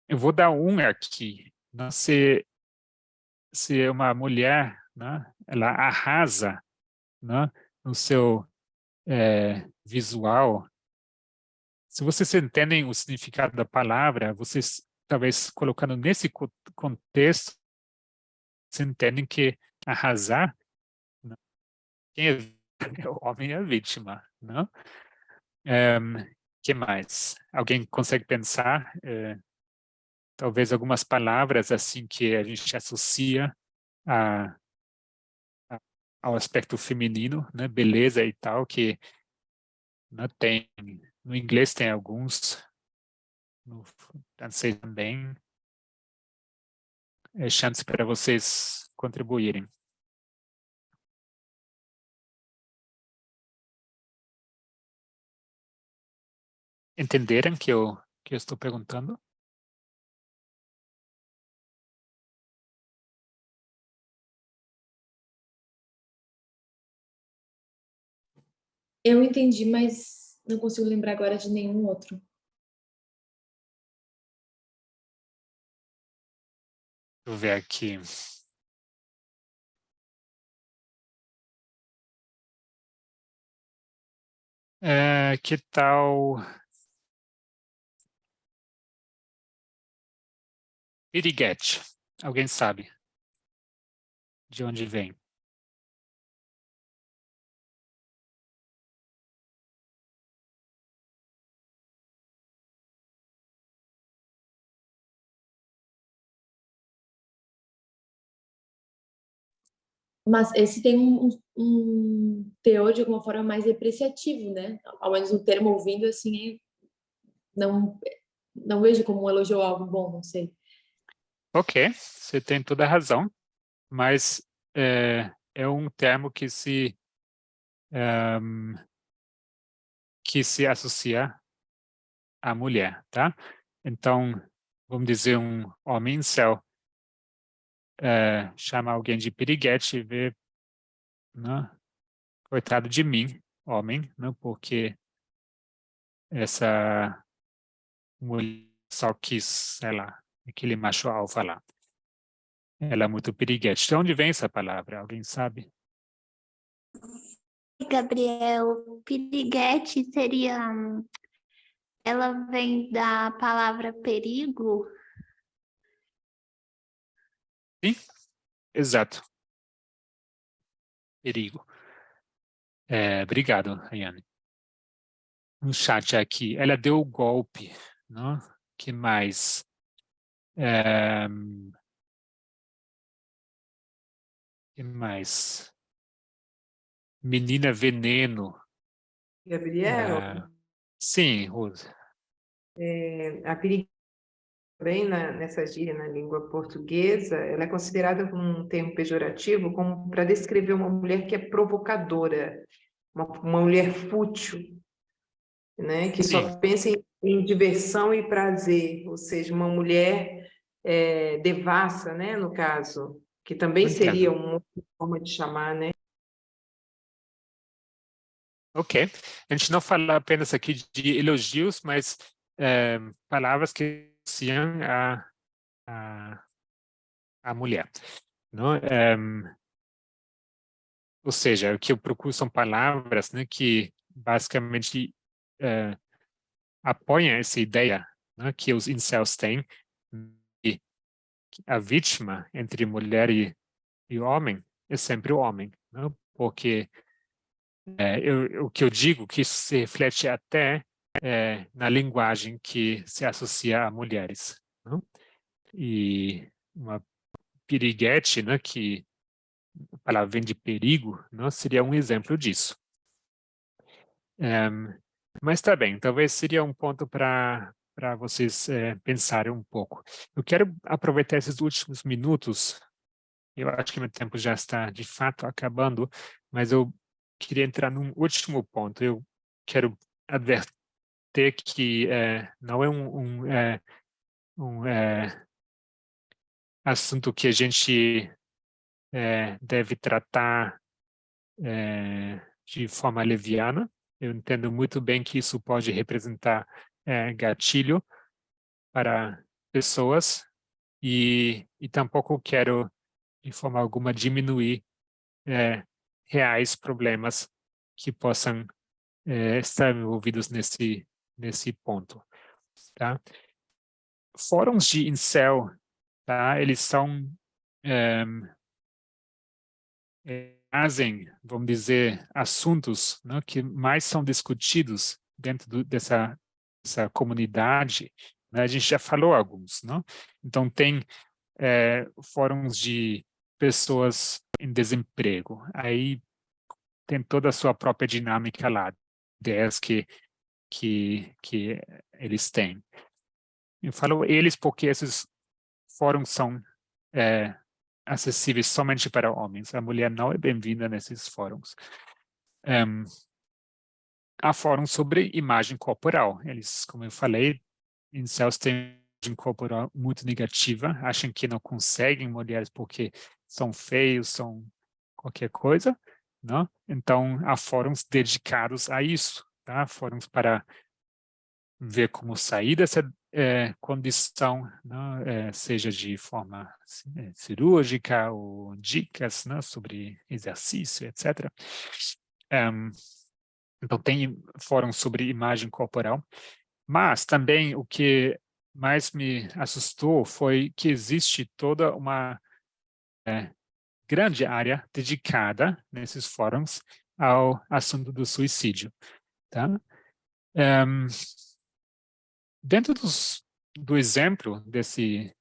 Eu vou dar um aqui. Né? Se uma mulher, né, ela arrasa, né, no seu visual, se vocês entendem o significado da palavra, vocês, talvez colocando nesse contexto, vocês entendem que arrasar, né, quem é o homem é a vítima, não? Que mais? Alguém consegue pensar, talvez algumas palavras assim que a gente associa a, ao aspecto feminino, né? Beleza e tal, que não tem, no inglês tem alguns, no francês também. É chance para vocês contribuírem. Entenderam que eu estou perguntando? Eu entendi, mas não consigo lembrar agora de nenhum outro. Deixa eu ver aqui. Que tal piriguete? Alguém sabe de onde vem? Mas esse tem um teor de alguma forma mais depreciativo, né? Ao menos o termo ouvindo assim, não vejo como um elogio ou algo bom, não sei. Ok, você tem toda a razão, mas é um termo que se associa à mulher, tá? Então, vamos dizer, um homem incel chama alguém de piriguete e vê, né? Coitado de mim, homem, né? Porque essa mulher só quis, sei lá, aquele macho alfa lá. ela é muito piriguete. De onde vem essa palavra? Alguém sabe? Gabriel, piriguete seria... Ela vem da palavra perigo? Sim, exato. Perigo. Obrigado, Ayane. No chat aqui, ela deu o golpe, não? Que mais? Que mais? Menina veneno. Gabriel, Sim, Rose. a perigo também nessa gíria na língua portuguesa, ela é considerada como um termo pejorativo como para descrever uma mulher que é provocadora, uma mulher fútil, né, que Sim, só pensa em diversão e prazer, ou seja, uma mulher devassa, né, no caso, que também eu seria entendo. uma forma de chamar, né? Ok. A gente não fala apenas aqui de elogios, mas palavras que associam a mulher. Não? Ou seja, o que eu procuro são palavras, né, que basicamente apoiam essa ideia, né, que os incels têm, e a vítima entre mulher e homem é sempre o homem, né? Porque o que eu digo que isso se reflete até na linguagem que se associa a mulheres, né? E uma piriguete, né, que a palavra vem de perigo, né, seria um exemplo disso. Mas tá bem, talvez seria um ponto para vocês pensarem um pouco. Eu quero aproveitar esses últimos minutos. Eu acho que meu tempo já está de fato acabando, mas eu queria entrar num último ponto. Eu quero advertir que não é um assunto que a gente deve tratar de forma leviana. Eu entendo muito bem que isso pode representar gatilho para pessoas e tampouco quero, de forma alguma, diminuir reais problemas que possam estar envolvidos nesse ponto, tá? Fóruns de incel, tá? Eles são trazem, vamos dizer, assuntos, né, que mais são discutidos dentro dessa comunidade, né? A gente já falou alguns, não? Então tem fóruns de pessoas em desemprego, aí tem toda a sua própria dinâmica lá, ideias que eles têm. Eu falo eles porque esses fóruns são acessíveis somente para homens. A mulher não é bem-vinda nesses fóruns. Há fóruns sobre imagem corporal. Eles, como eu falei, incels têm imagem corporal muito negativa, acham que não conseguem mulheres porque são feios, são qualquer coisa, não? Então, há fóruns dedicados a isso, tá? Fóruns para ver como sair dessa condição, não? Seja de forma cirúrgica ou dicas, né, sobre exercício, etc. Então, tem fóruns sobre imagem corporal, mas também o que mais me assustou foi que existe toda uma grande área dedicada nesses fóruns ao assunto do suicídio, tá? Dentro do exemplo desse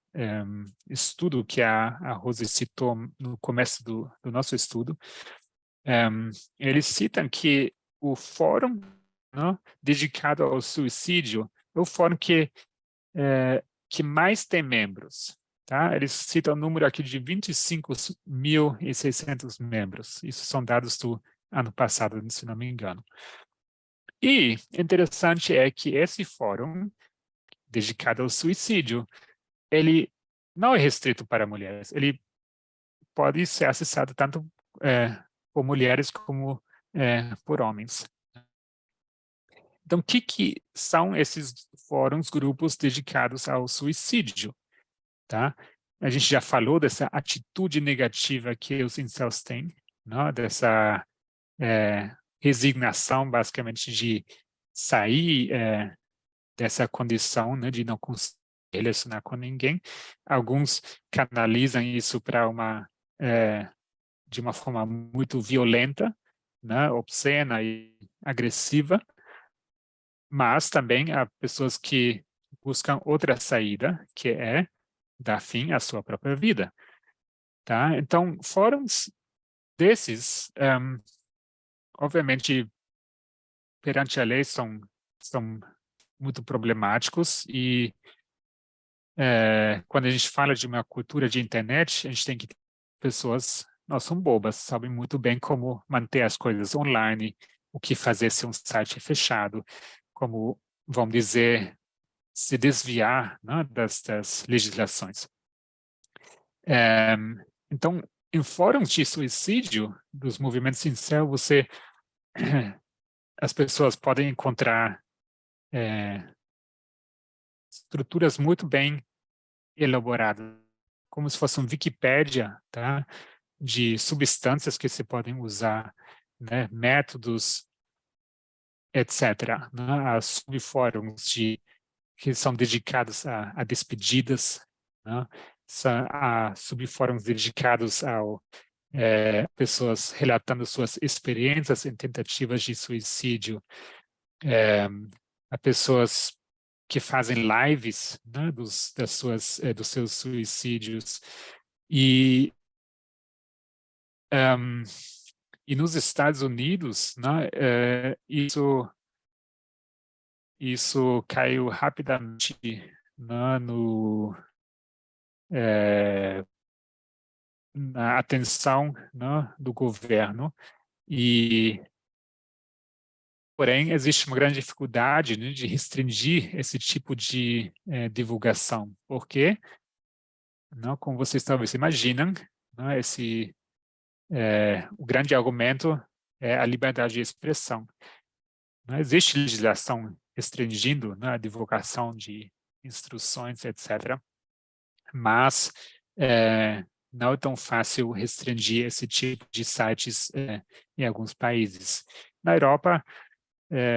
estudo que a Rose citou no começo do nosso estudo, eles citam que o fórum, né, dedicado ao suicídio é o fórum que mais tem membros. Tá? Eles citam o número aqui de 25.600 membros. Isso são dados do ano passado, se não me engano. E interessante é que esse fórum, dedicado ao suicídio, ele não é restrito para mulheres. Ele pode ser acessado tanto por mulheres como por homens. Então, o que são esses fóruns, grupos dedicados ao suicídio? Tá? a gente já falou dessa atitude negativa que os incels têm, né? Dessa resignação, basicamente, de sair dessa condição, né, de não conseguir relacionar com ninguém. Alguns canalizam isso para de uma forma muito violenta, né, obscena e agressiva, mas também há pessoas que buscam outra saída, que é dar fim à sua própria vida. Tá? Então, fóruns desses, obviamente, perante a lei, são muito problemáticos e quando a gente fala de uma cultura de internet, a gente tem que ter pessoas, não são bobas, sabem muito bem como manter as coisas online, o que fazer se um site é fechado, como, vamos dizer, se desviar, né, das legislações. Então, em fóruns de suicídio dos movimentos incel, as pessoas podem encontrar estruturas muito bem elaboradas, como se fosse um Wikipédia, tá? De substâncias que se podem usar, né? Métodos, etc. Né? Há subfóruns que são dedicados a despedidas, né? Há subfóruns dedicados ao pessoas relatando suas experiências em tentativas de suicídio, a pessoas que fazem lives, né, dos seus suicídios e nos Estados Unidos, né, isso caiu rapidamente, né, na atenção, né, do governo e porém, existe uma grande dificuldade, né, de restringir esse tipo de divulgação. Por quê? Não, como vocês talvez imaginam, né, o grande argumento é a liberdade de expressão. Não existe legislação restringindo, né, a divulgação de instruções, etc. Mas não é tão fácil restringir esse tipo de sites em alguns países. Na Europa,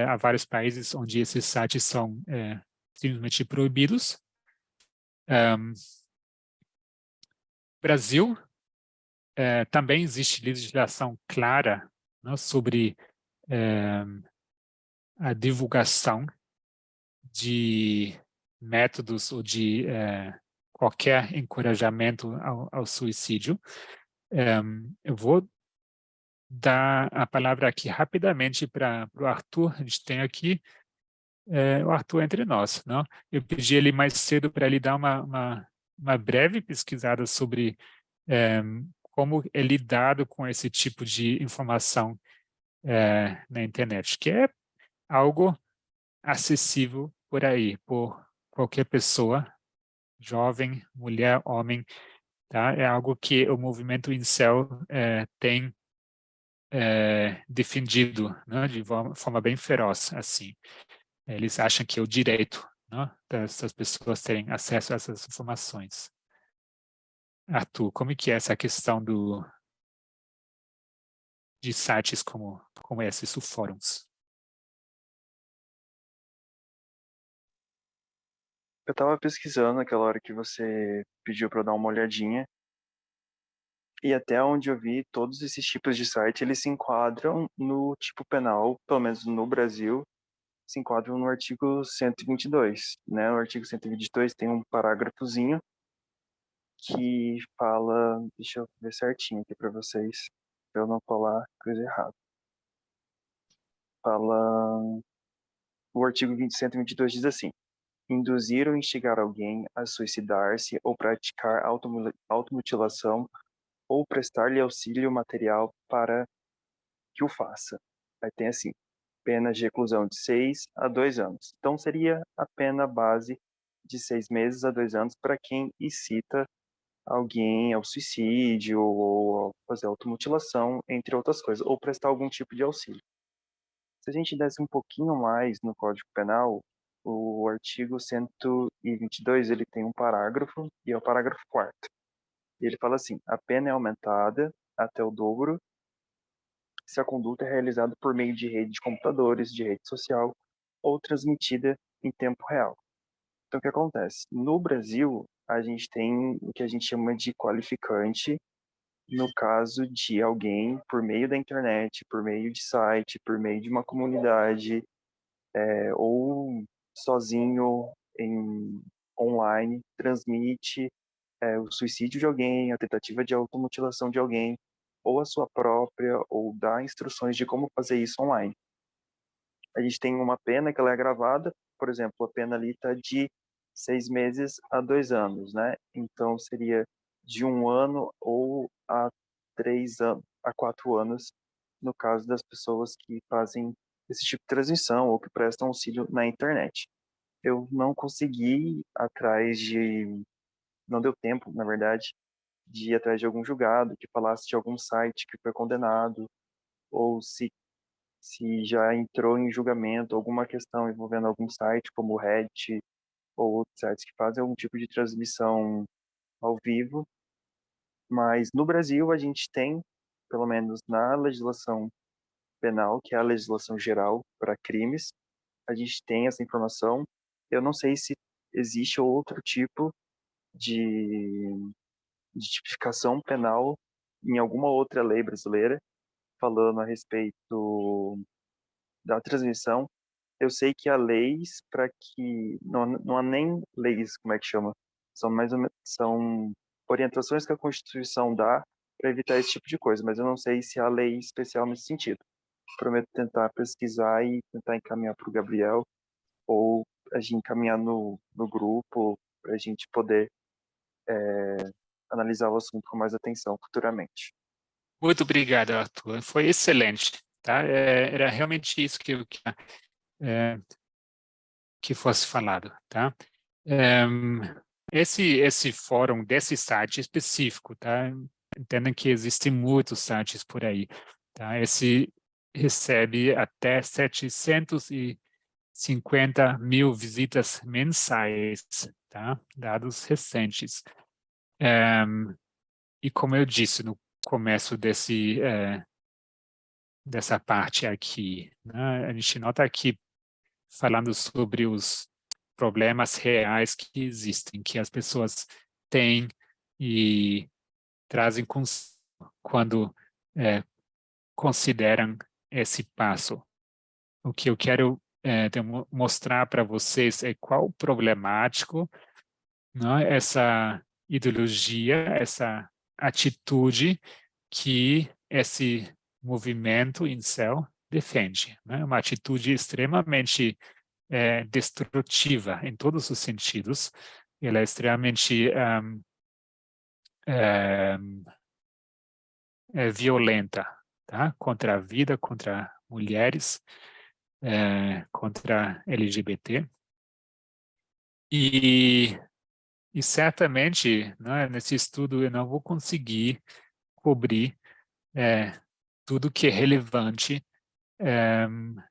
há vários países onde esses sites são simplesmente proibidos. Brasil, também existe legislação clara, né, sobre a divulgação de métodos ou de qualquer encorajamento ao suicídio. Eu vou dar a palavra aqui rapidamente para o Arthur. A gente tem aqui o Arthur entre nós, não? Eu pedi ele mais cedo para ele dar uma breve pesquisada sobre como é lidado com esse tipo de informação na internet, que é algo acessível por aí, por qualquer pessoa, jovem, mulher, homem, tá? É algo que o movimento incel tem defendido, né, de forma bem feroz, assim. Eles acham que é o direito, né, dessas pessoas terem acesso a essas informações. Arthur, como é que é essa questão de sites como esses, os fóruns? Eu estava pesquisando naquela hora que você pediu para eu dar uma olhadinha, e até onde eu vi, todos esses tipos de site, eles se enquadram no tipo penal, pelo menos no Brasil, se enquadram no artigo 122, né? No artigo 122 tem um parágrafozinho que fala, deixa eu ver certinho aqui para vocês, para eu não falar coisa errada. Fala, o artigo 122 diz assim: induzir ou instigar alguém a suicidar-se ou praticar automutilação ou prestar-lhe auxílio material para que o faça. Aí tem assim, pena de reclusão de 6 a 2 anos. Então seria a pena base de 6 meses a 2 anos para quem incita alguém ao suicídio ou a fazer automutilação, entre outras coisas, ou prestar algum tipo de auxílio. Se a gente desse um pouquinho mais no Código Penal, O artigo 122, ele tem um parágrafo, e é o parágrafo 4º. Ele fala assim: a pena é aumentada até o dobro se a conduta é realizada por meio de rede de computadores, de rede social, ou transmitida em tempo real. Então, o que acontece? No Brasil, a gente tem o que a gente chama de qualificante, no caso de alguém, por meio da internet, por meio de site, por meio de uma comunidade, ou sozinho online, transmite o suicídio de alguém, a tentativa de automutilação de alguém, ou a sua própria, ou dá instruções de como fazer isso online. A gente tem uma pena que ela é agravada, por exemplo, a pena ali está de 6 meses a 2 anos, né? Então seria de 1 ano ou a 3 anos, a 4 anos, no caso das pessoas que fazem esse tipo de transmissão ou que prestam auxílio na internet. Eu não consegui ir atrás não deu tempo, na verdade, de ir atrás de algum julgado que falasse de algum site que foi condenado, ou se já entrou em julgamento alguma questão envolvendo algum site como o Reddit ou outros sites que fazem algum tipo de transmissão ao vivo. Mas no Brasil a gente tem, pelo menos na legislação penal, que é a legislação geral para crimes, a gente tem essa informação. Eu não sei se existe outro tipo de tipificação penal em alguma outra lei brasileira falando a respeito da transmissão. Eu sei que há leis para que não há nem leis, como é que chama? São mais ou menos, são orientações que a Constituição dá para evitar esse tipo de coisa, mas eu não sei se há lei especial nesse sentido. Prometo tentar pesquisar e tentar encaminhar para o Gabriel ou a gente encaminhar no grupo para a gente poder analisar o assunto com mais atenção futuramente. Muito obrigado, Arthur. Foi excelente, tá? Era realmente isso que fosse falado, tá? Esse fórum desse site específico, tá? Entendem que existem muitos sites por aí, tá? Esse recebe até 750 mil visitas mensais, tá? Dados recentes. E como eu disse no começo dessa parte aqui, né? A gente nota aqui falando sobre os problemas reais que existem, que as pessoas têm e trazem quando consideram esse passo. O que eu quero mostrar para vocês é qual problemático, né, essa ideologia, essa atitude que esse movimento incel defende, né? Uma atitude extremamente destrutiva em todos os sentidos. Ela é extremamente violenta, tá? Contra a vida, contra mulheres, contra LGBT. E certamente, né, nesse estudo eu não vou conseguir cobrir tudo que é relevante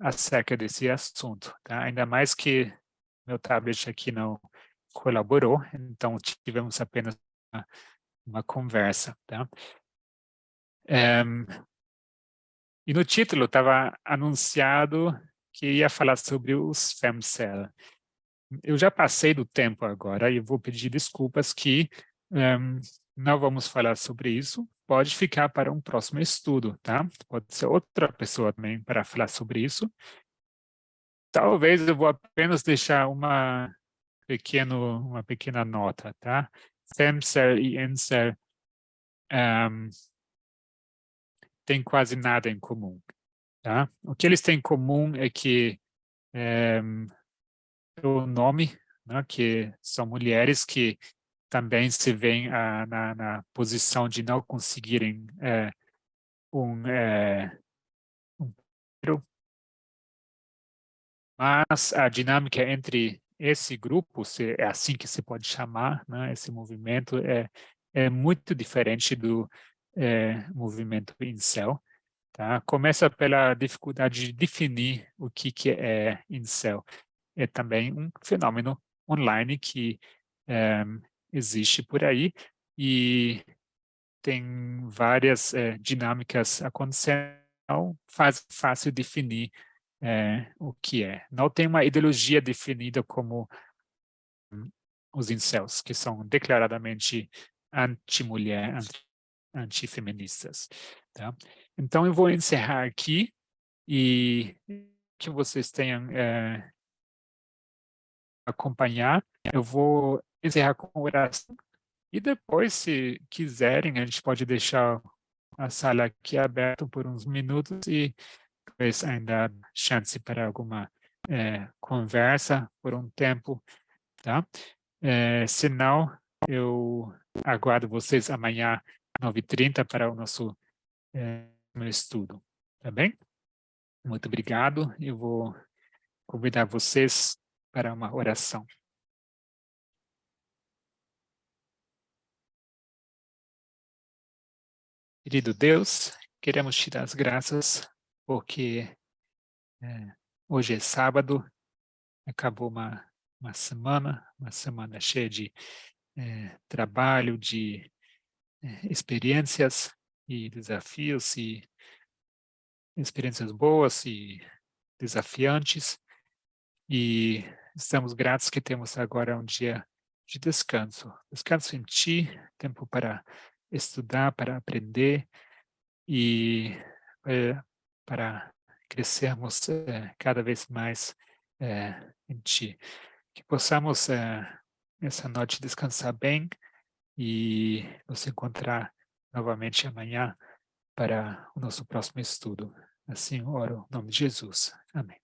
acerca desse assunto, tá? Ainda mais que meu tablet aqui não colaborou, então tivemos apenas uma conversa, tá? E no título estava anunciado que ia falar sobre os femcel. Eu já passei do tempo agora e vou pedir desculpas que não vamos falar sobre isso. Pode ficar para um próximo estudo, tá? Pode ser outra pessoa também para falar sobre isso. Talvez eu vou apenas deixar uma pequena nota, tá? Femcel e incel têm quase nada em comum, tá? O que eles têm em comum é que o nome, né, que são mulheres que também se veem na posição de não conseguirem um mas a dinâmica entre esse grupo, é assim que se pode chamar, né, esse movimento, é muito diferente do movimento incel. Tá? Começa pela dificuldade de definir o que é incel. é também um fenômeno online que existe por aí e tem várias dinâmicas acontecendo, então fácil definir o que é. Não tem uma ideologia definida como os incels, que são declaradamente anti-mulher, antifeministas. Tá? Então, eu vou encerrar aqui e que vocês tenham acompanhar. Eu vou encerrar com oração e depois, se quiserem, a gente pode deixar a sala aqui aberta por uns minutos e talvez ainda há chance para alguma conversa por um tempo, tá? Se não, eu aguardo vocês amanhã, 9h30, para o nosso estudo, tá bem? Muito obrigado. Eu vou convidar vocês para uma oração. Querido Deus, queremos te dar as graças porque hoje é sábado, acabou uma semana cheia de trabalho, de experiências e desafios, e experiências boas e desafiantes, e estamos gratos que temos agora um dia de descanso em Ti, tempo para estudar, para aprender e para crescermos cada vez mais em Ti. Que possamos essa noite descansar bem e nos encontrar novamente amanhã para o nosso próximo estudo. Assim oro, em nome de Jesus. Amém.